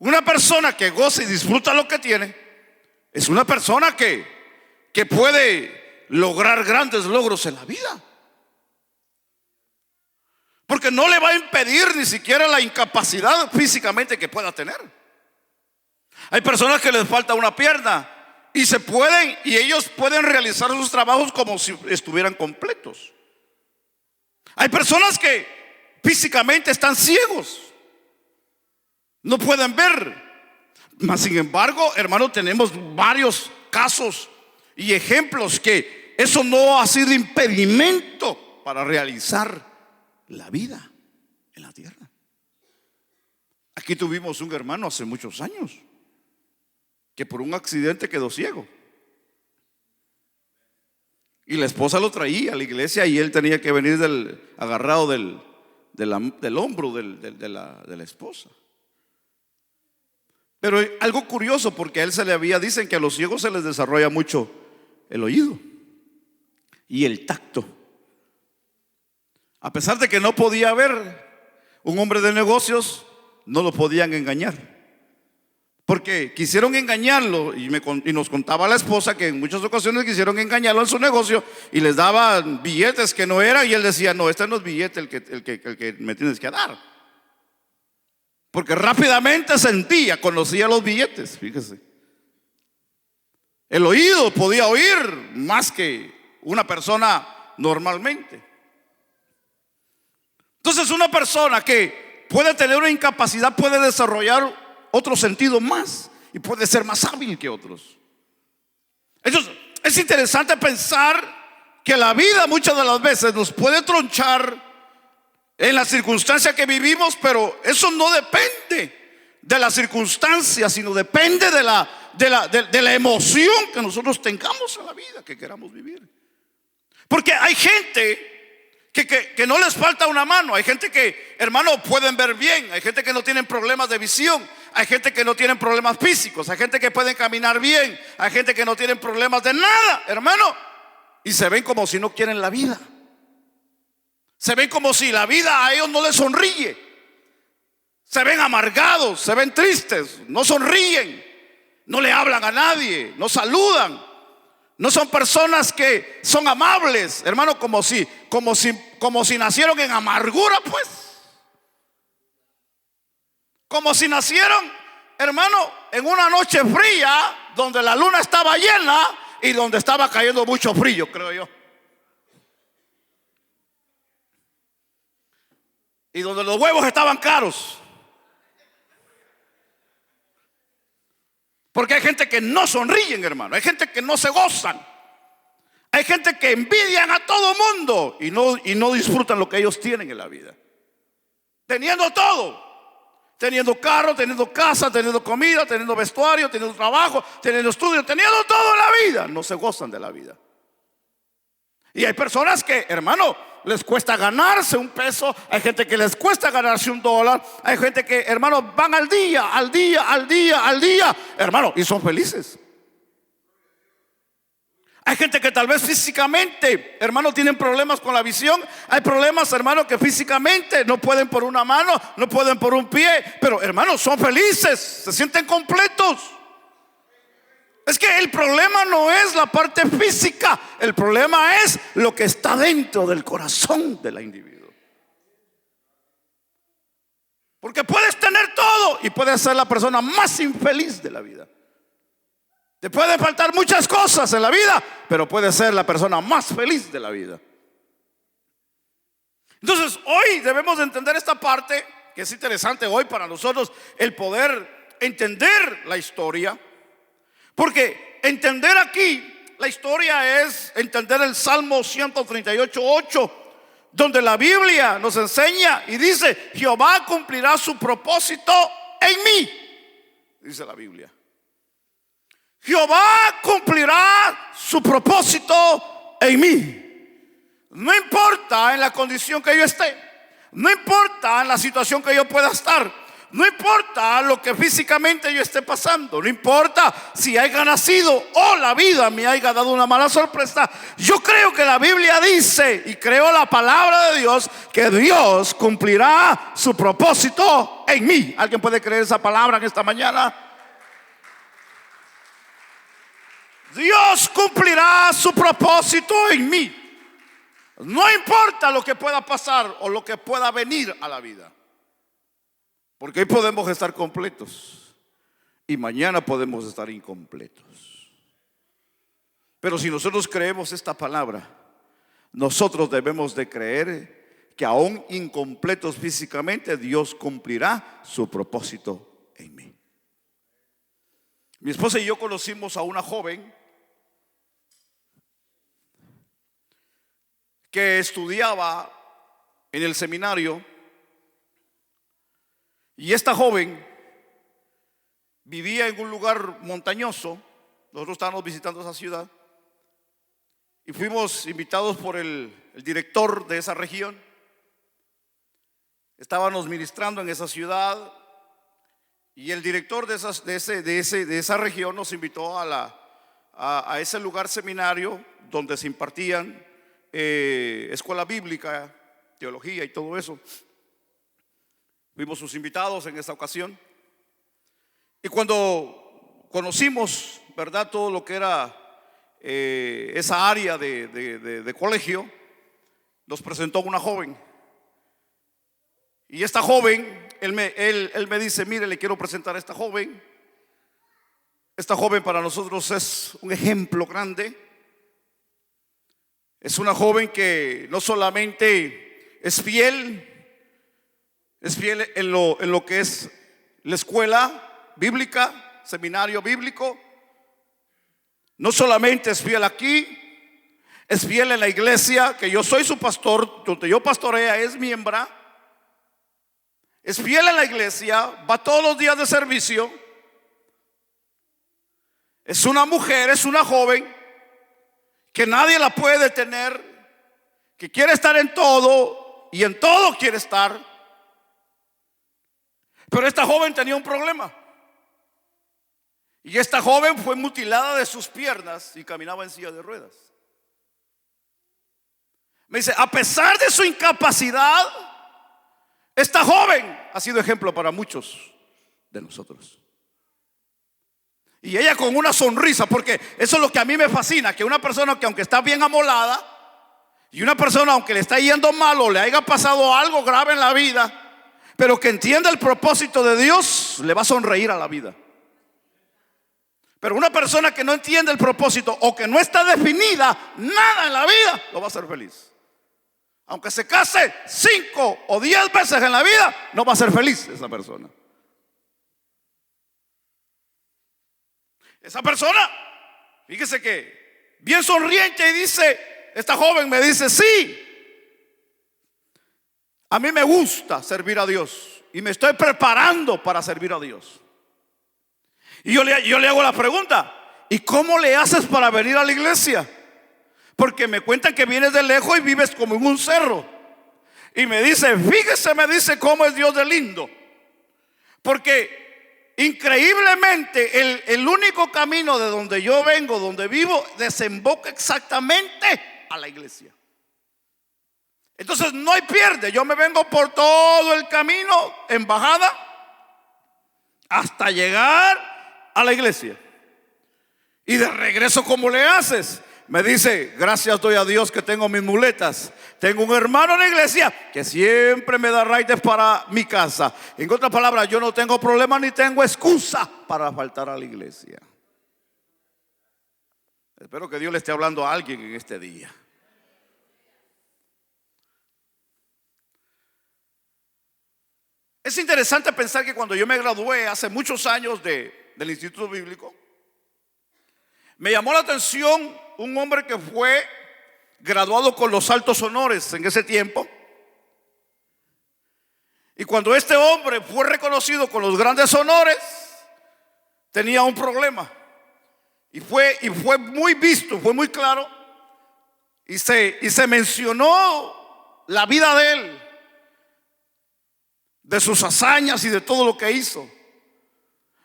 una persona que goza y disfruta lo que tiene, es una persona que puede lograr grandes logros en la vida. Porque no le va a impedir ni siquiera la incapacidad físicamente que pueda tener. Hay personas que les falta una pierna y ellos pueden realizar sus trabajos como si estuvieran completos. Hay personas que físicamente están ciegos, no pueden ver. Mas sin embargo, hermano, tenemos varios casos y ejemplos que eso no ha sido impedimento para realizar la vida en la tierra. Aquí tuvimos un hermano hace muchos años que por un accidente quedó ciego, y la esposa lo traía a la iglesia y él tenía que venir agarrado del hombro de la esposa. Pero algo curioso, porque a él dicen que a los ciegos se les desarrolla mucho el oído y el tacto. A pesar de que no podía ver, un hombre de negocios no lo podían engañar, porque quisieron engañarlo, y nos contaba la esposa que en muchas ocasiones quisieron engañarlo en su negocio y les daban billetes que no eran, y él decía: no, este no es billete el que me tienes que dar. Porque rápidamente conocía los billetes, fíjese. El oído podía oír más que una persona normalmente. Entonces, una persona que puede tener una incapacidad puede desarrollar otro sentido más y puede ser más hábil que otros. Entonces, es interesante pensar que la vida muchas de las veces nos puede tronchar en la circunstancia que vivimos, pero eso no depende de la circunstancia, sino depende de la emoción que nosotros tengamos en la vida que queramos vivir. Porque hay gente que no les falta una mano. Hay gente que, hermano, pueden ver bien. Hay gente que no tienen problemas de visión. Hay gente que no tienen problemas físicos. Hay gente que pueden caminar bien. Hay gente que no tienen problemas de nada, hermano, y se ven como si no quieren la vida. Se ven como si la vida a ellos no les sonríe. Se ven amargados, se ven tristes, no sonríen, no le hablan a nadie, no saludan. No son personas que son amables, hermano, como si nacieron en amargura, pues. Como si nacieron, hermano, en una noche fría, donde la luna estaba llena y donde estaba cayendo mucho frío, creo yo. Y donde los huevos estaban caros. Porque hay gente que no sonríen, hermano. Hay gente que no se gozan. Hay gente que envidian a todo mundo y no disfrutan lo que ellos tienen en la vida. Teniendo todo. Teniendo carro, teniendo casa, teniendo comida, teniendo vestuario, teniendo trabajo, teniendo estudio, teniendo todo en la vida. No se gozan de la vida. Y hay personas que, hermano, les cuesta ganarse un peso. Hay gente que les cuesta ganarse $1. Hay gente que, hermano, van al día, hermano, y son felices. Hay gente que tal vez físicamente, hermano, tienen problemas con la visión. Hay problemas, hermano, que físicamente no pueden por una mano, no pueden por un pie, pero hermanos, son felices, se sienten completos. Es que el problema no es la parte física, el problema es lo que está dentro del corazón del individuo. Porque puedes tener todo y puedes ser la persona más infeliz de la vida. Te pueden faltar muchas cosas en la vida, pero puedes ser la persona más feliz de la vida. Entonces hoy debemos de entender esta parte, que es interesante hoy para nosotros, el poder entender la historia. Porque entender aquí la historia es entender el Salmo 138:8, donde la Biblia nos enseña y dice: Jehová cumplirá su propósito en mí, dice la Biblia. Jehová cumplirá su propósito en mí. No importa en la condición que yo esté, no importa en la situación que yo pueda estar, no importa lo que físicamente yo esté pasando, no importa si haya nacido o la vida me haya dado una mala sorpresa. Yo creo que la Biblia dice, y creo la palabra de Dios, que Dios cumplirá su propósito en mí. ¿Alguien puede creer esa palabra en esta mañana? Dios cumplirá su propósito en mí. No importa lo que pueda pasar o lo que pueda venir a la vida. Porque hoy podemos estar completos y mañana podemos estar incompletos. Pero si nosotros creemos esta palabra, nosotros debemos de creer que aún incompletos físicamente, Dios cumplirá su propósito en mí. Mi esposa y yo conocimos a una joven que estudiaba en el seminario, y esta joven vivía en un lugar montañoso. Nosotros estábamos visitando esa ciudad y fuimos invitados por el director de esa región. Estábamos ministrando en esa ciudad y el director de esa región nos invitó a ese lugar seminario donde se impartían escuela bíblica, teología y todo eso. Fuimos sus invitados en esta ocasión. Y cuando conocimos, ¿verdad?, todo lo que era esa área de colegio, nos presentó una joven. Y esta joven, él me dice: mire, le quiero presentar a esta joven. Esta joven para nosotros es un ejemplo grande. Es una joven que no solamente es fiel en lo que es la escuela bíblica, seminario bíblico. No solamente es fiel aquí, es fiel en la iglesia, que yo soy su pastor, donde yo pastorea, es miembro. Es fiel en la iglesia, va todos los días de servicio. Es una mujer, es una joven que nadie la puede detener, que quiere estar en todo y en todo quiere estar. Pero esta joven tenía un problema. Y esta joven fue mutilada de sus piernas y caminaba en silla de ruedas. Me dice: a pesar de su incapacidad, esta joven ha sido ejemplo para muchos de nosotros. Y ella con una sonrisa, porque eso es lo que a mí me fascina, que una persona que aunque está bien amolada, y una persona aunque le está yendo mal o le haya pasado algo grave en la vida, pero que entienda el propósito de Dios, le va a sonreír a la vida. Pero una persona que no entiende el propósito o que no está definida nada en la vida, lo va a hacer feliz. Aunque se case 5 o 10 veces en la vida, no va a ser feliz esa persona. Esa persona, fíjese que bien sonriente, y dice, esta joven me dice: sí, a mí me gusta servir a Dios y me estoy preparando para servir a Dios. Y yo le hago la pregunta: ¿y cómo le haces para venir a la iglesia? Porque me cuentan que vienes de lejos y vives como en un cerro. Y me dice: fíjese, me dice, cómo es Dios de lindo. Porque increíblemente el único camino de donde yo vengo, donde vivo, desemboca exactamente a la iglesia. Entonces no hay pierde. Yo me vengo por todo el camino en bajada hasta llegar a la iglesia. Y de regreso, ¿cómo le haces? Me dice, gracias doy a Dios que tengo mis muletas. Tengo un hermano en la iglesia que siempre me da raides para mi casa. En otras palabras, yo no tengo problema ni tengo excusa para faltar a la iglesia. Espero que Dios le esté hablando a alguien en este día. Es interesante pensar que cuando yo me gradué hace muchos años del Instituto Bíblico, me llamó la atención un hombre que fue graduado con los altos honores en ese tiempo. Y cuando este hombre fue reconocido con los grandes honores, tenía un problema. Y fue muy visto, fue muy claro. Y se mencionó la vida de él, de sus hazañas y de todo lo que hizo.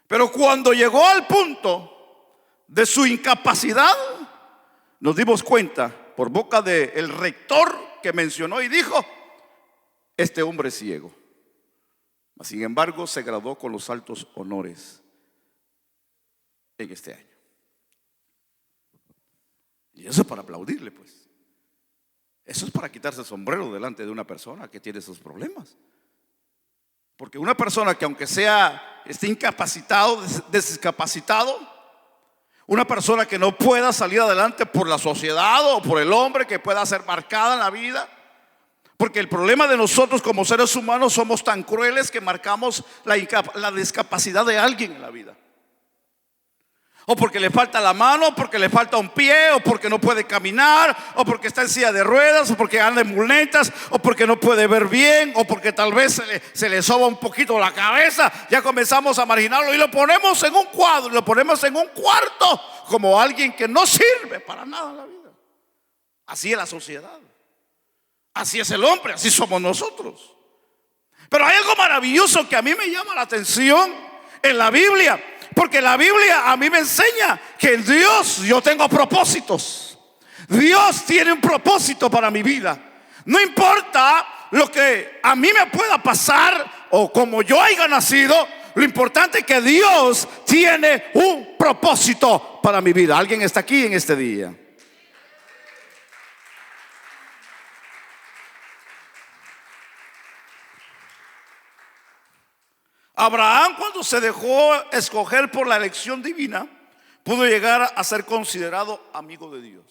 Pero cuando llegó al punto de su incapacidad, nos dimos cuenta por boca del rector que mencionó y dijo: este hombre es ciego. Sin embargo, se graduó con los altos honores en este año. Y eso es para aplaudirle, pues. Eso es para quitarse el sombrero delante de una persona que tiene esos problemas. Porque una persona que aunque esté incapacitado, discapacitado, una persona que no pueda salir adelante por la sociedad o por el hombre, que pueda ser marcada en la vida. Porque el problema de nosotros como seres humanos, somos tan crueles que marcamos la discapacidad de alguien en la vida. O porque le falta la mano, o porque le falta un pie, o porque no puede caminar, o porque está en silla de ruedas, o porque anda en muletas, o porque no puede ver bien, o porque tal vez se le soba un poquito la cabeza. Ya comenzamos a marginarlo y lo ponemos en un cuadro, lo ponemos en un cuarto como alguien que no sirve para nada en la vida. Así es la sociedad, así es el hombre, así somos nosotros. Pero hay algo maravilloso que a mí me llama la atención en la Biblia. Porque la Biblia a mí me enseña que en Dios yo tengo propósitos. Dios tiene un propósito para mi vida. No importa lo que a mí me pueda pasar o como yo haya nacido, lo importante es que Dios tiene un propósito para mi vida. ¿Alguien está aquí en este día? Abraham, cuando se dejó escoger por la elección divina, pudo llegar a ser considerado amigo de Dios.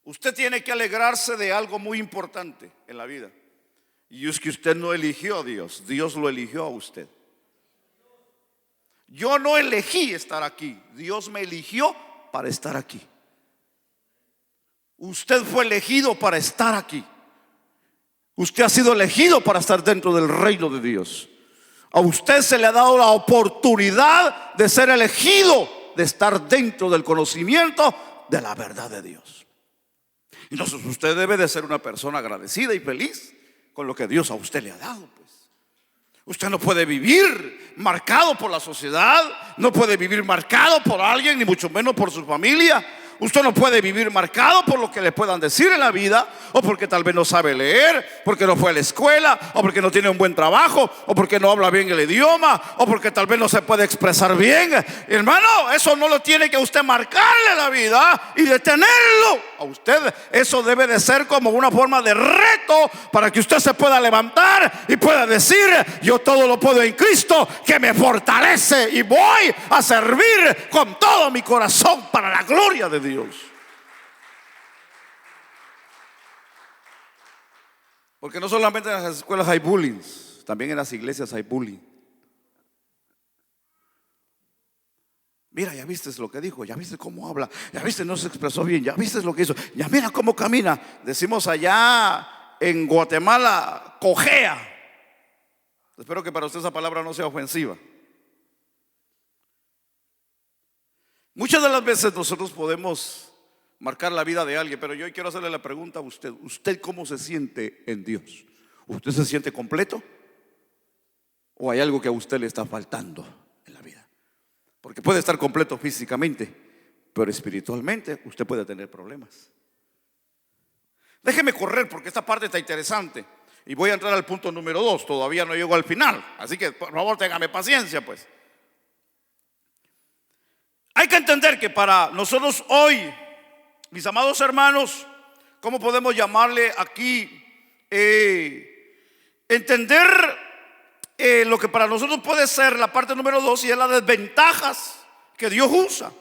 Usted tiene que alegrarse de algo muy importante en la vida, y es que usted no eligió a Dios, Dios lo eligió a usted. Yo no elegí estar aquí, Dios me eligió para estar aquí. Usted fue elegido para estar aquí. Usted ha sido elegido para estar dentro del reino de Dios. A usted se le ha dado la oportunidad de ser elegido, de estar dentro del conocimiento de la verdad de Dios. Entonces usted debe de ser una persona agradecida y feliz con lo que Dios a usted le ha dado, pues. Usted no puede vivir marcado por la sociedad, no puede vivir marcado por alguien, ni mucho menos por su familia. Usted no puede vivir marcado por lo que le puedan decir en la vida, o porque tal vez no sabe leer, porque no fue a la escuela, o porque no tiene un buen trabajo, o porque no habla bien el idioma, o porque tal vez no se puede expresar bien. Hermano, eso no lo tiene que usted marcarle la vida y detenerlo a usted. Eso debe de ser como una forma de reto para que usted se pueda levantar y pueda decir: yo todo lo puedo en Cristo que me fortalece, y voy a servir con todo mi corazón para la gloria de Dios. Porque no solamente en las escuelas hay bullying, también en las iglesias hay bullying. Mira, ya viste lo que dijo, ya viste cómo habla, ya viste no se expresó bien, ya viste lo que hizo, ya mira cómo camina. Decimos allá en Guatemala, cojea. Espero que para usted esa palabra no sea ofensiva. Muchas de las veces nosotros podemos marcar la vida de alguien, pero yo quiero hacerle la pregunta a usted: ¿usted cómo se siente en Dios? ¿Usted se siente completo? ¿O hay algo que a usted le está faltando Porque puede estar completo físicamente, pero espiritualmente usted puede tener problemas. Déjeme correr porque esta parte está interesante. Y voy a entrar al punto número 2. Todavía no llego al final. Así que por favor téngame paciencia pues. Hay que entender que para nosotros hoy, mis amados hermanos, ¿cómo podemos llamarle aquí? Entender lo que para nosotros puede ser la parte número 2, y es las desventajas que Dios usa.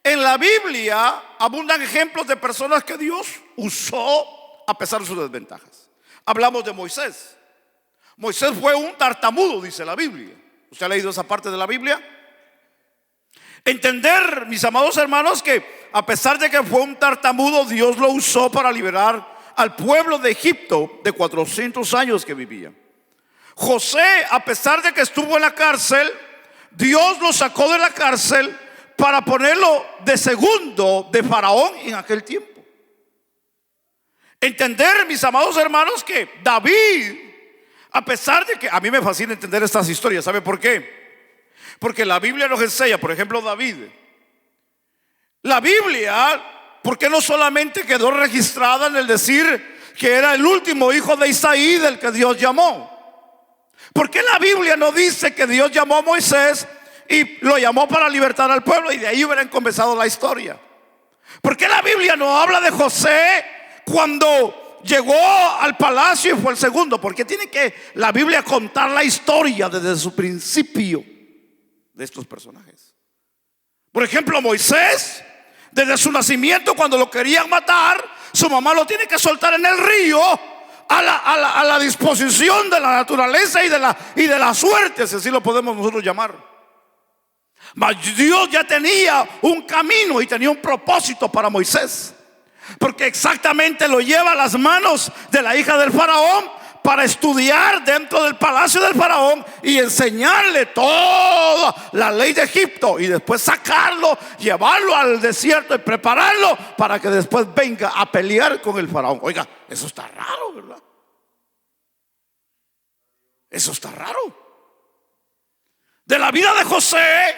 En la Biblia abundan ejemplos de personas que Dios usó a pesar de sus desventajas. Hablamos de Moisés. Moisés fue un tartamudo, dice la Biblia. ¿Usted ha leído esa parte de la Biblia? Entender, mis amados hermanos, que a pesar de que fue un tartamudo, Dios lo usó para liberar al pueblo de Egipto de 400 años que vivía. José, a pesar de que estuvo en la cárcel, Dios lo sacó de la cárcel para ponerlo de segundo de Faraón en aquel tiempo. Entender, mis amados hermanos, que David, a pesar de que a mí me fascina entender estas historias, ¿sabe por qué? Porque la Biblia nos enseña, por ejemplo, David. La Biblia, ¿por qué no solamente quedó registrada en el decir que era el último hijo de Isaí del que Dios llamó? ¿Por qué la Biblia no dice que Dios llamó a Moisés y lo llamó para libertar al pueblo y de ahí hubieran comenzado la historia? ¿Por qué la Biblia no habla de José cuando llegó al palacio y fue el segundo? ¿Por qué tiene que la Biblia contar la historia desde su principio de estos personajes? Por ejemplo, Moisés, desde su nacimiento, cuando lo querían matar, su mamá lo tiene que soltar en el río a la disposición de la naturaleza y de la suerte, si así lo podemos nosotros llamar. Mas Dios ya tenía un camino y tenía un propósito para Moisés, porque exactamente lo lleva a las manos de la hija del faraón para estudiar dentro del palacio del faraón y enseñarle toda la ley de Egipto, y después sacarlo, llevarlo al desierto y prepararlo para que después venga a pelear con el faraón. Oiga, eso está raro, ¿verdad? Eso está raro. De la vida de José,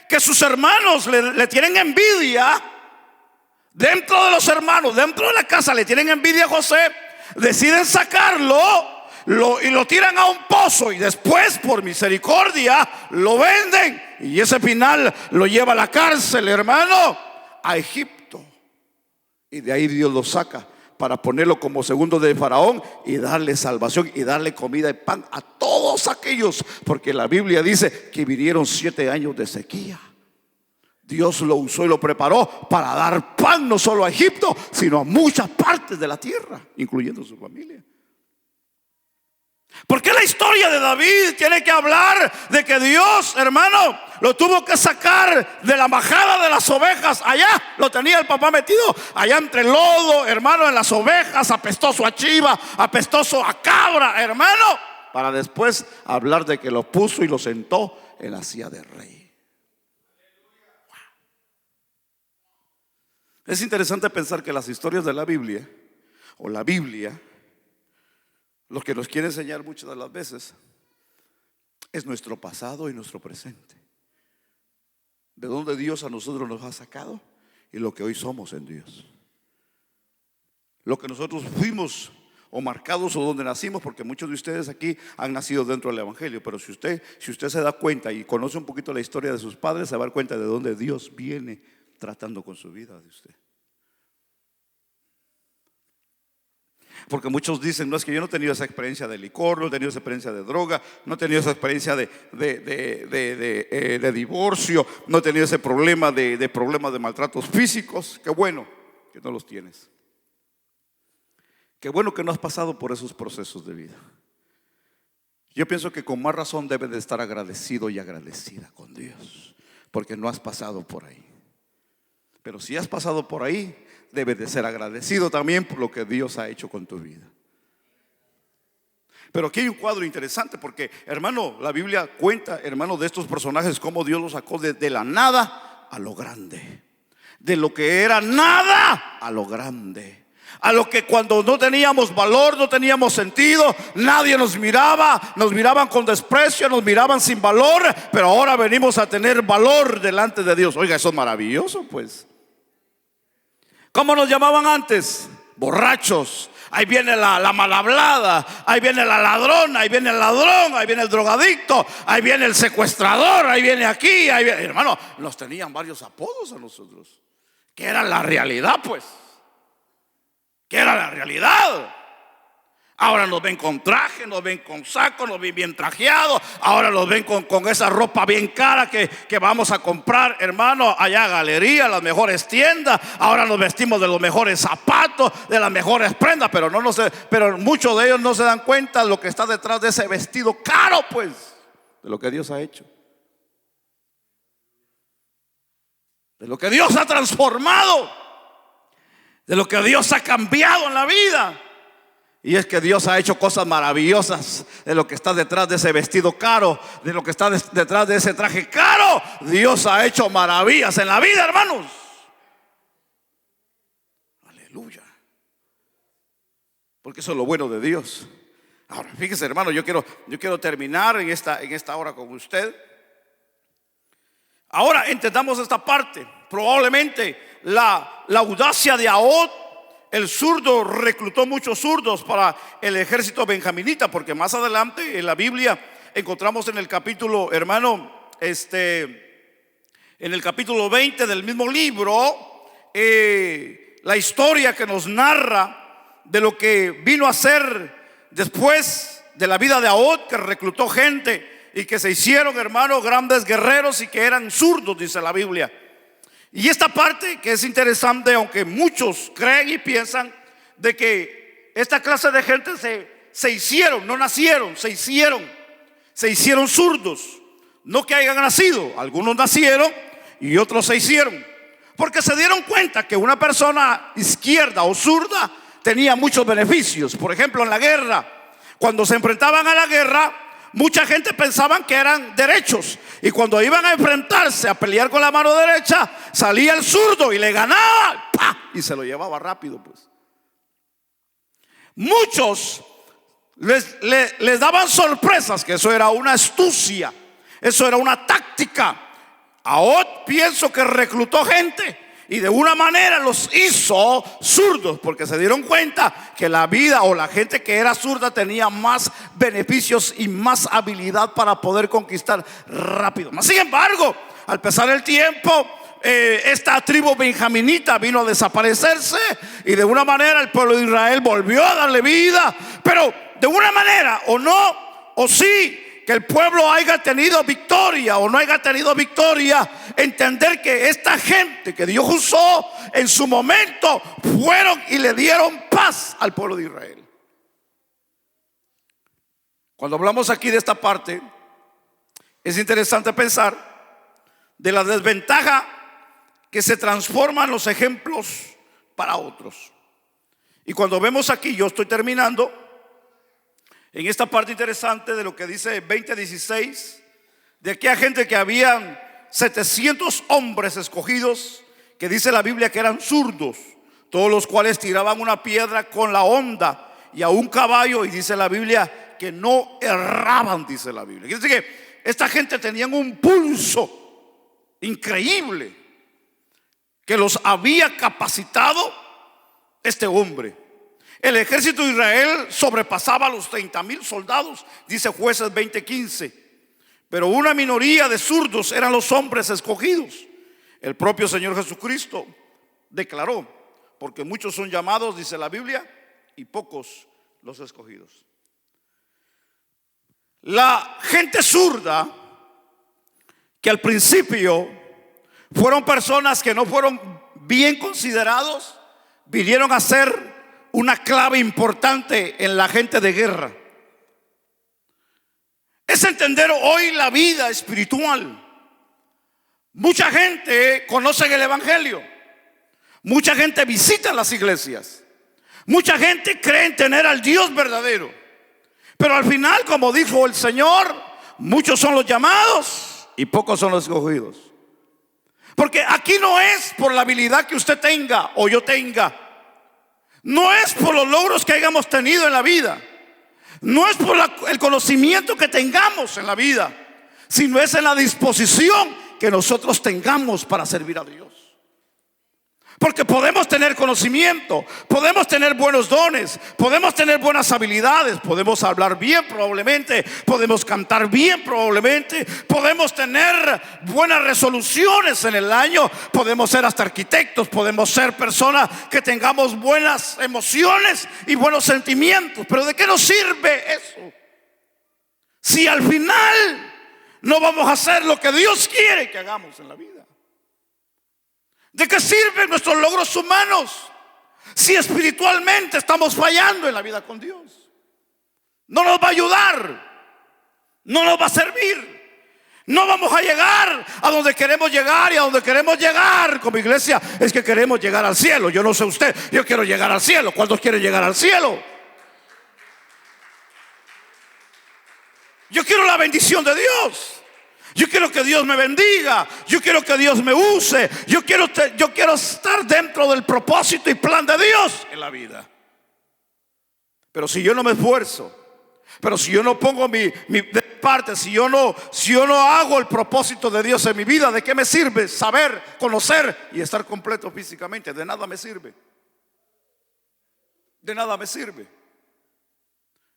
que sus hermanos le tienen envidia. Dentro de los hermanos, dentro de la casa le tienen envidia a José. Deciden sacarlo y lo tiran a un pozo, y después por misericordia lo venden, y ese final lo lleva a la cárcel, hermano, a Egipto, y de ahí Dios lo saca para ponerlo como segundo de faraón y darle salvación y darle comida y pan a todos aquellos, porque la Biblia dice que vinieron 7 años de sequía. Dios lo usó y lo preparó para dar pan no solo a Egipto, sino a muchas partes de la tierra, incluyendo su familia. ¿Por qué la historia de David tiene que hablar de que Dios, hermano, lo tuvo que sacar de la majada de las ovejas? Allá lo tenía el papá metido, allá entre el lodo, hermano, en las ovejas, apestoso a chiva, apestoso a cabra, hermano, para después hablar de que lo puso y lo sentó en la silla de rey. Es interesante pensar que las historias de la Biblia, o la Biblia, lo que nos quiere enseñar muchas de las veces es nuestro pasado y nuestro presente, de donde Dios a nosotros nos ha sacado y lo que hoy somos en Dios, lo que nosotros fuimos o marcados o donde nacimos, porque muchos de ustedes aquí han nacido dentro del evangelio, pero si usted se da cuenta y conoce un poquito la historia de sus padres, se va a dar cuenta de dónde Dios viene tratando con su vida de usted. Porque muchos dicen, no, es que yo no he tenido esa experiencia de licor, no he tenido esa experiencia de droga, no he tenido esa experiencia de divorcio, no he tenido ese problema de problemas de maltratos físicos. Qué bueno que no los tienes. Qué bueno que no has pasado por esos procesos de vida. Yo pienso que con más razón debes de estar agradecido y agradecida con Dios, porque no has pasado por ahí. Pero si has pasado por ahí, debes de ser agradecido también por lo que Dios ha hecho con tu vida. Pero aquí hay un cuadro interesante, porque, hermano, la Biblia cuenta, hermano, de estos personajes, cómo Dios los sacó de la nada a lo grande, de lo que era nada a lo grande, A lo que cuando no teníamos valor, no teníamos sentido, nadie nos miraba, nos miraban con desprecio, nos miraban sin valor, pero ahora venimos a tener valor delante de Dios. Oiga, eso es maravilloso, pues. ¿Cómo nos llamaban antes? Borrachos. Ahí viene la mal hablada, ahí viene la ladrona, ahí viene el ladrón, ahí viene el drogadicto, ahí viene el secuestrador, ahí viene aquí, ahí viene. Hermano, nos tenían varios apodos a nosotros, que era la realidad, pues. Que era la realidad. Ahora nos ven con traje, nos ven con saco, nos ven bien trajeados. Ahora nos ven con esa ropa bien cara que vamos a comprar, hermano, allá a galería, las mejores tiendas. Ahora nos vestimos de los mejores zapatos, de las mejores prendas, pero muchos de ellos no se dan cuenta de lo que está detrás de ese vestido caro, pues, de lo que Dios ha hecho, de lo que Dios ha transformado, de lo que Dios ha cambiado en la vida. Y es que Dios ha hecho cosas maravillosas. De lo que está detrás de ese vestido caro, de lo que está detrás de ese traje caro, Dios ha hecho maravillas en la vida, hermanos. Aleluya. Porque eso es lo bueno de Dios. Ahora, fíjese, hermano, yo quiero terminar en esta hora con usted. Ahora entendamos esta parte. Probablemente la audacia de Ahod, el zurdo, reclutó muchos zurdos para el ejército benjaminita, porque más adelante en la Biblia encontramos en el capítulo, hermano, en el capítulo 20 del mismo libro, la historia que nos narra de lo que vino a ser después de la vida de Ahod, que reclutó gente y que se hicieron, hermano, grandes guerreros y que eran zurdos, dice la Biblia. Y esta parte que es interesante, aunque muchos creen y piensan de que esta clase de gente se hicieron, no nacieron, se hicieron zurdos. No que hayan nacido, algunos nacieron y otros se hicieron, porque se dieron cuenta que una persona izquierda o zurda tenía muchos beneficios. Por ejemplo, en la guerra, cuando se enfrentaban a la guerra, mucha gente pensaba que eran derechos, y cuando iban a enfrentarse a pelear con la mano derecha, salía el zurdo y le ganaba, ¡pah!, y se lo llevaba rápido, pues. Muchos les daban sorpresas, que eso era una astucia, eso era una táctica. Ahora pienso que reclutó gente y de una manera los hizo zurdos, porque se dieron cuenta que la vida o la gente que era zurda tenía más beneficios y más habilidad para poder conquistar rápido. Sin embargo, al pasar el tiempo, esta tribu benjaminita vino a desaparecerse, y de una manera el pueblo de Israel volvió a darle vida. Pero de una manera, o no, o sí, que el pueblo haya tenido victoria o no haya tenido victoria, entender que esta gente que Dios usó en su momento fueron y le dieron paz al pueblo de Israel. Cuando hablamos aquí de esta parte, es interesante pensar de la desventaja que se transforman los ejemplos para otros. Y cuando vemos aquí, yo estoy terminando en esta parte interesante de lo que dice 20:16, de aquella gente que habían 700 hombres escogidos, que dice la Biblia que eran zurdos, todos los cuales tiraban una piedra con la honda y a un caballo, y dice la Biblia que no erraban, dice la Biblia. Quiere decir que esta gente tenían un pulso increíble que los había capacitado este hombre. El ejército de Israel sobrepasaba los 30,000 soldados, dice Jueces 20:15. Pero una minoría de zurdos eran los hombres escogidos. El propio Señor Jesucristo declaró: porque muchos son llamados, dice la Biblia, y pocos los escogidos. La gente zurda, que al principio fueron personas que no fueron bien considerados, vinieron a ser una clave importante en la gente de guerra. Es entender hoy la vida espiritual. Mucha gente conoce el evangelio, mucha gente visita las iglesias, mucha gente cree en tener al Dios verdadero, pero al final, como dijo el Señor, muchos son los llamados y pocos son los escogidos. Porque aquí no es por la habilidad que usted tenga o yo tenga, No es por los logros que hayamos tenido en la vida, no es por el conocimiento que tengamos en la vida, sino es en la disposición que nosotros tengamos para servir a Dios. Porque podemos tener conocimiento, podemos tener buenos dones, podemos tener buenas habilidades, podemos hablar bien probablemente, podemos cantar bien probablemente, podemos tener buenas resoluciones en el año, podemos ser hasta arquitectos, podemos ser personas que tengamos buenas emociones y buenos sentimientos. Pero ¿de qué nos sirve eso si al final no vamos a hacer lo que Dios quiere que hagamos en la vida? ¿De qué sirven nuestros logros humanos si espiritualmente estamos fallando en la vida con Dios? No nos va a ayudar, no nos va a servir. No vamos a llegar a donde queremos llegar, y a donde queremos llegar como iglesia es que queremos llegar al cielo. Yo no sé usted, yo quiero llegar al cielo. ¿Cuántos quieren llegar al cielo? Yo quiero la bendición de Dios. Yo quiero que Dios me bendiga. Yo quiero que Dios me use. Yo quiero estar dentro del propósito y plan de Dios en la vida. Pero si yo no me esfuerzo, pero si yo no pongo mi parte, si yo no hago el propósito de Dios en mi vida, ¿de qué me sirve saber, conocer y estar completo físicamente? De nada me sirve. De nada me sirve.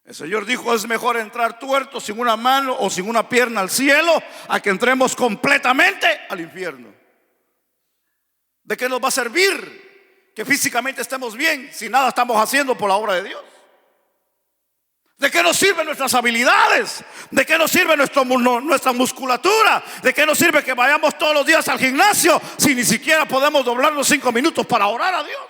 El Señor dijo: es mejor entrar tuerto sin una mano o sin una pierna al cielo, a que entremos completamente al infierno. ¿De qué nos va a servir que físicamente estemos bien si nada estamos haciendo por la obra de Dios? ¿De qué nos sirven nuestras habilidades? ¿De qué nos sirve nuestra musculatura? ¿De qué nos sirve que vayamos todos los días al gimnasio si ni siquiera podemos doblarnos 5 minutos para orar a Dios?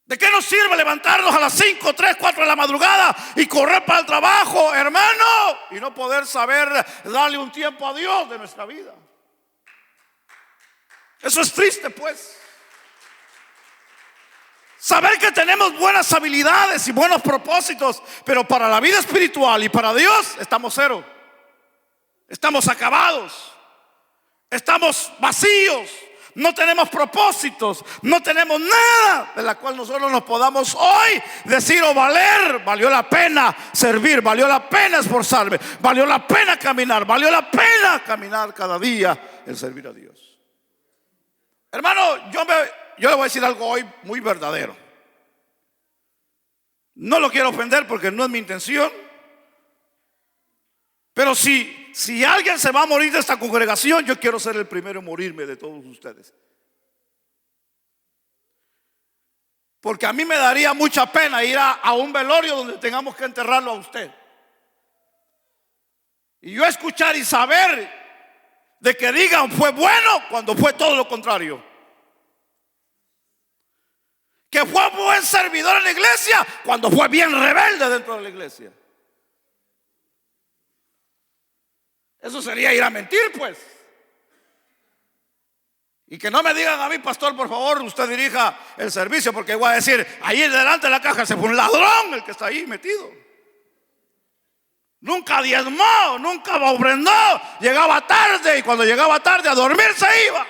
¿De qué nos sirve levantarnos a las 5, 3, 4 de la madrugada y correr para el trabajo, hermano, y no poder saber darle un tiempo a Dios de nuestra vida? Eso es triste, pues. Saber que tenemos buenas habilidades y buenos propósitos, pero para la vida espiritual y para Dios estamos cero. Estamos acabados. Estamos vacíos. No tenemos propósitos, no tenemos nada de la cual nosotros nos podamos hoy decir o valer. Valió la pena servir, valió la pena esforzarme, valió la pena caminar, valió la pena caminar cada día el servir a Dios. Hermano, yo le voy a decir algo hoy muy verdadero. No lo quiero ofender porque no es mi intención. Pero si alguien se va a morir de esta congregación, yo quiero ser el primero en morirme de todos ustedes. Porque a mí me daría mucha pena ir a un velorio donde tengamos que enterrarlo a usted. Y yo escuchar y saber de que digan fue bueno cuando fue todo lo contrario. Que fue buen servidor en la iglesia cuando fue bien rebelde dentro de la iglesia. Eso sería ir a mentir, pues. Y que no me digan a mí: pastor, por favor, usted dirija el servicio, porque voy a decir: ahí delante de la caja se fue un ladrón el que está ahí metido. Nunca diezmó, nunca ofrendó, llegaba tarde, y cuando llegaba tarde a dormir se iba.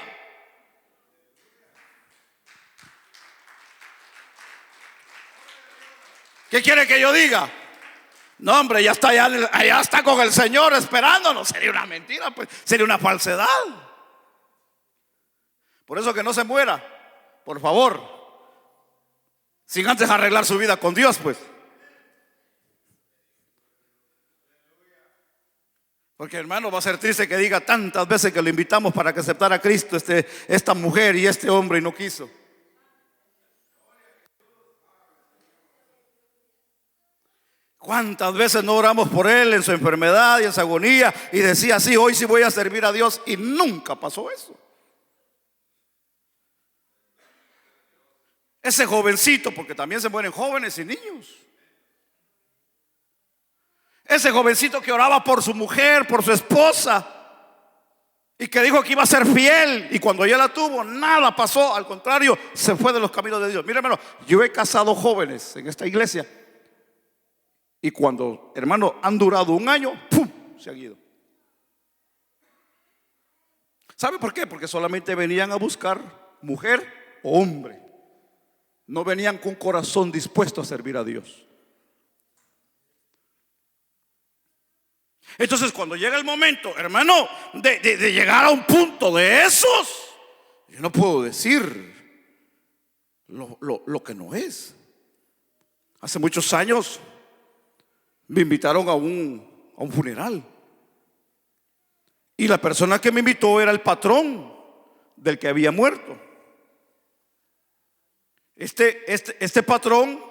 ¿Qué quiere que yo diga? No, hombre, ya está con el Señor esperándonos. Sería una mentira, pues, sería una falsedad. Por eso que no se muera, por favor, sin antes arreglar su vida con Dios, pues. Porque, hermano, va a ser triste que diga tantas veces que lo invitamos para que aceptara a Cristo esta mujer y este hombre, y no quiso. ¿Cuántas veces no oramos por él en su enfermedad y en su agonía y decía: sí, hoy sí voy a servir a Dios, y nunca pasó eso? Ese jovencito, porque también se mueren jóvenes y niños. Ese jovencito que oraba por su mujer, por su esposa, y que dijo que iba a ser fiel, y cuando ya la tuvo, nada pasó. Al contrario, se fue de los caminos de Dios. Mira, hermano, yo he casado jóvenes en esta iglesia, y cuando, hermano, han durado un año, ¡pum!, se han ido. ¿Sabe por qué? Porque solamente venían a buscar mujer o hombre. No venían con corazón dispuesto a servir a Dios. Entonces, cuando llega el momento, hermano, de llegar a un punto de esos, yo no puedo decir lo que no es. Hace muchos años me invitaron a un funeral, y la persona que me invitó era el patrón del que había muerto. Este patrón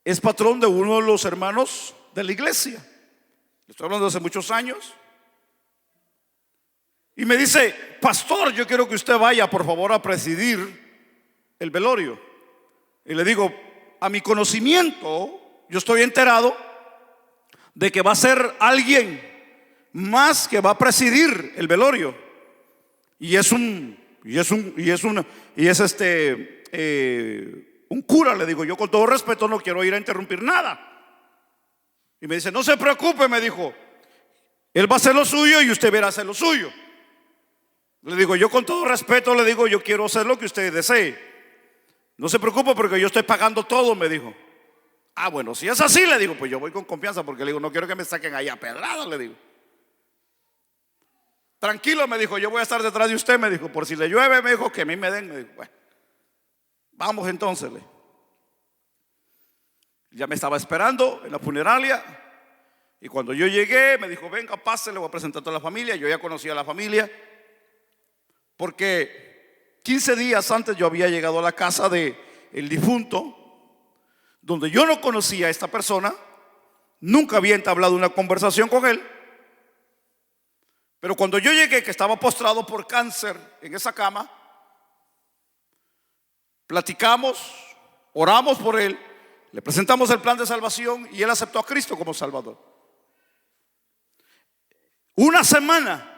es patrón de uno de los hermanos de la iglesia. Estoy hablando de hace muchos años. Y me dice: pastor, yo quiero que usted vaya por favor a presidir el velorio. Y le digo: a mi conocimiento, yo estoy enterado de que va a ser alguien más que va a presidir el velorio. Y es un cura. Le digo: yo con todo respeto no quiero ir a interrumpir nada. Y me dice: no se preocupe, me dijo, él va a hacer lo suyo y usted verá hacer lo suyo. Le digo: yo con todo respeto le digo, yo quiero hacer lo que usted desee. No se preocupe porque yo estoy pagando todo, me dijo. Ah, bueno, si es así, le digo, pues yo voy con confianza, porque le digo, no quiero que me saquen ahí a pedradas, le digo. Tranquilo, me dijo, yo voy a estar detrás de usted, me dijo, por si le llueve, me dijo, que a mí me den. Me dijo, bueno, vamos entonces. Ya me estaba esperando en la funeraria, y cuando yo llegué me dijo: venga, pase, le voy a presentar a toda la familia. Yo ya conocía a la familia, porque 15 días antes yo había llegado a la casa del difunto, donde yo no conocía a esta persona, nunca había entablado una conversación con él. Pero cuando yo llegué, que estaba postrado por cáncer en esa cama, platicamos, oramos por él, le presentamos el plan de salvación y él aceptó a Cristo como Salvador. Una semana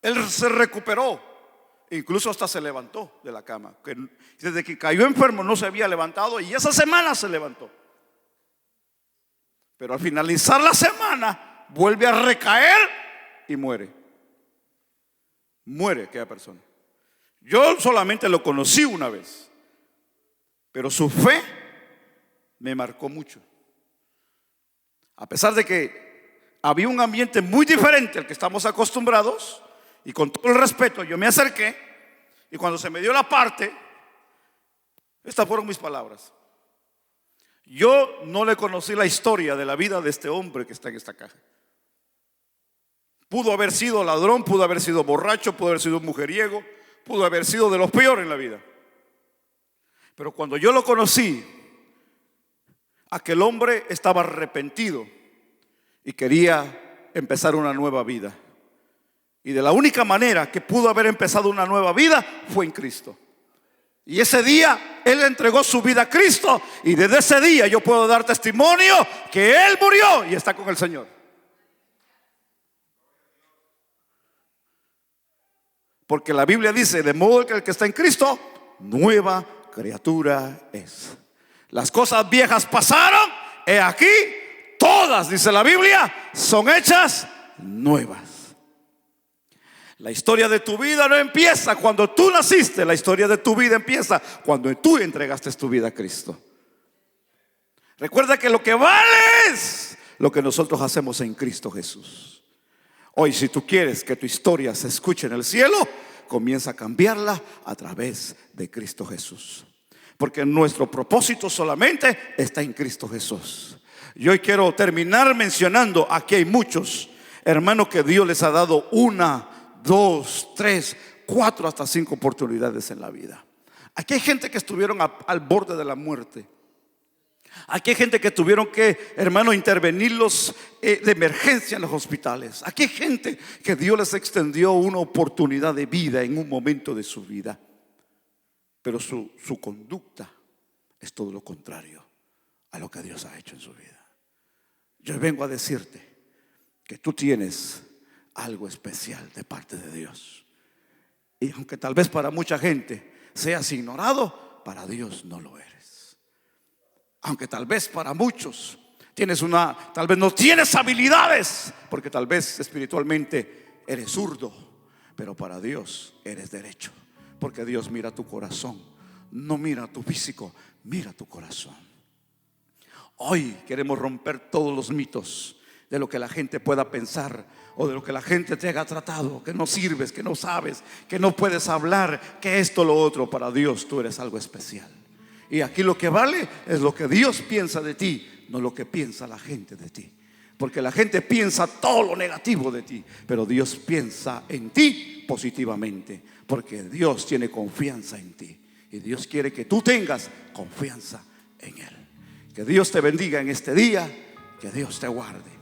él se recuperó, incluso hasta se levantó de la cama. Desde que cayó enfermo no se había levantado, y esa semana se levantó. Pero al finalizar la semana vuelve a recaer y muere. Muere aquella persona. Yo solamente lo conocí una vez, pero su fe me marcó mucho. A pesar de que había un ambiente muy diferente al que estamos acostumbrados, y con todo el respeto yo me acerqué, y cuando se me dio la parte, estas fueron mis palabras: yo no le conocí la historia de la vida de este hombre que está en esta caja. Pudo haber sido ladrón, pudo haber sido borracho, pudo haber sido mujeriego, pudo haber sido de los peores en la vida. Pero cuando yo lo conocí, aquel hombre estaba arrepentido y quería empezar una nueva vida. Y de la única manera que pudo haber empezado una nueva vida fue en Cristo. Y ese día él entregó su vida a Cristo, y desde ese día yo puedo dar testimonio que él murió y está con el Señor. Porque la Biblia dice: de modo que el que está en Cristo, nueva criatura es. Las cosas viejas pasaron, he aquí, todas, dice la Biblia, son hechas nuevas. La historia de tu vida no empieza cuando tú naciste. La historia de tu vida empieza cuando tú entregaste tu vida a Cristo. Recuerda que lo que vale es lo que nosotros hacemos en Cristo Jesús. Hoy, si tú quieres que tu historia se escuche en el cielo, comienza a cambiarla a través de Cristo Jesús. Porque nuestro propósito solamente está en Cristo Jesús. Y hoy quiero terminar mencionando: aquí hay muchos hermanos que Dios les ha dado 1, 2, 3, 4, hasta 5 oportunidades en la vida. Aquí hay gente que estuvieron al borde de la muerte. Aquí hay gente que tuvieron que, hermano, intervenirlos de emergencia en los hospitales. Aquí hay gente que Dios les extendió una oportunidad de vida en un momento de su vida, pero su conducta es todo lo contrario a lo que Dios ha hecho en su vida. Yo vengo a decirte que tú tienes algo especial de parte de Dios, y aunque tal vez para mucha gente seas ignorado, para Dios no lo eres. Aunque tal vez para muchos tal vez no tienes habilidades, porque tal vez espiritualmente eres zurdo, pero para Dios eres derecho, porque Dios mira tu corazón, no mira tu físico, mira tu corazón. Hoy queremos romper todos los mitos de lo que la gente pueda pensar o de lo que la gente te haya tratado, que no sirves, que no sabes, que no puedes hablar, que esto, lo otro. Para Dios tú eres algo especial. Y aquí lo que vale es lo que Dios piensa de ti, no lo que piensa la gente de ti. Porque la gente piensa todo lo negativo de ti, pero Dios piensa en ti positivamente, porque Dios tiene confianza en ti y Dios quiere que tú tengas confianza en Él. Que Dios te bendiga en este día, que Dios te guarde.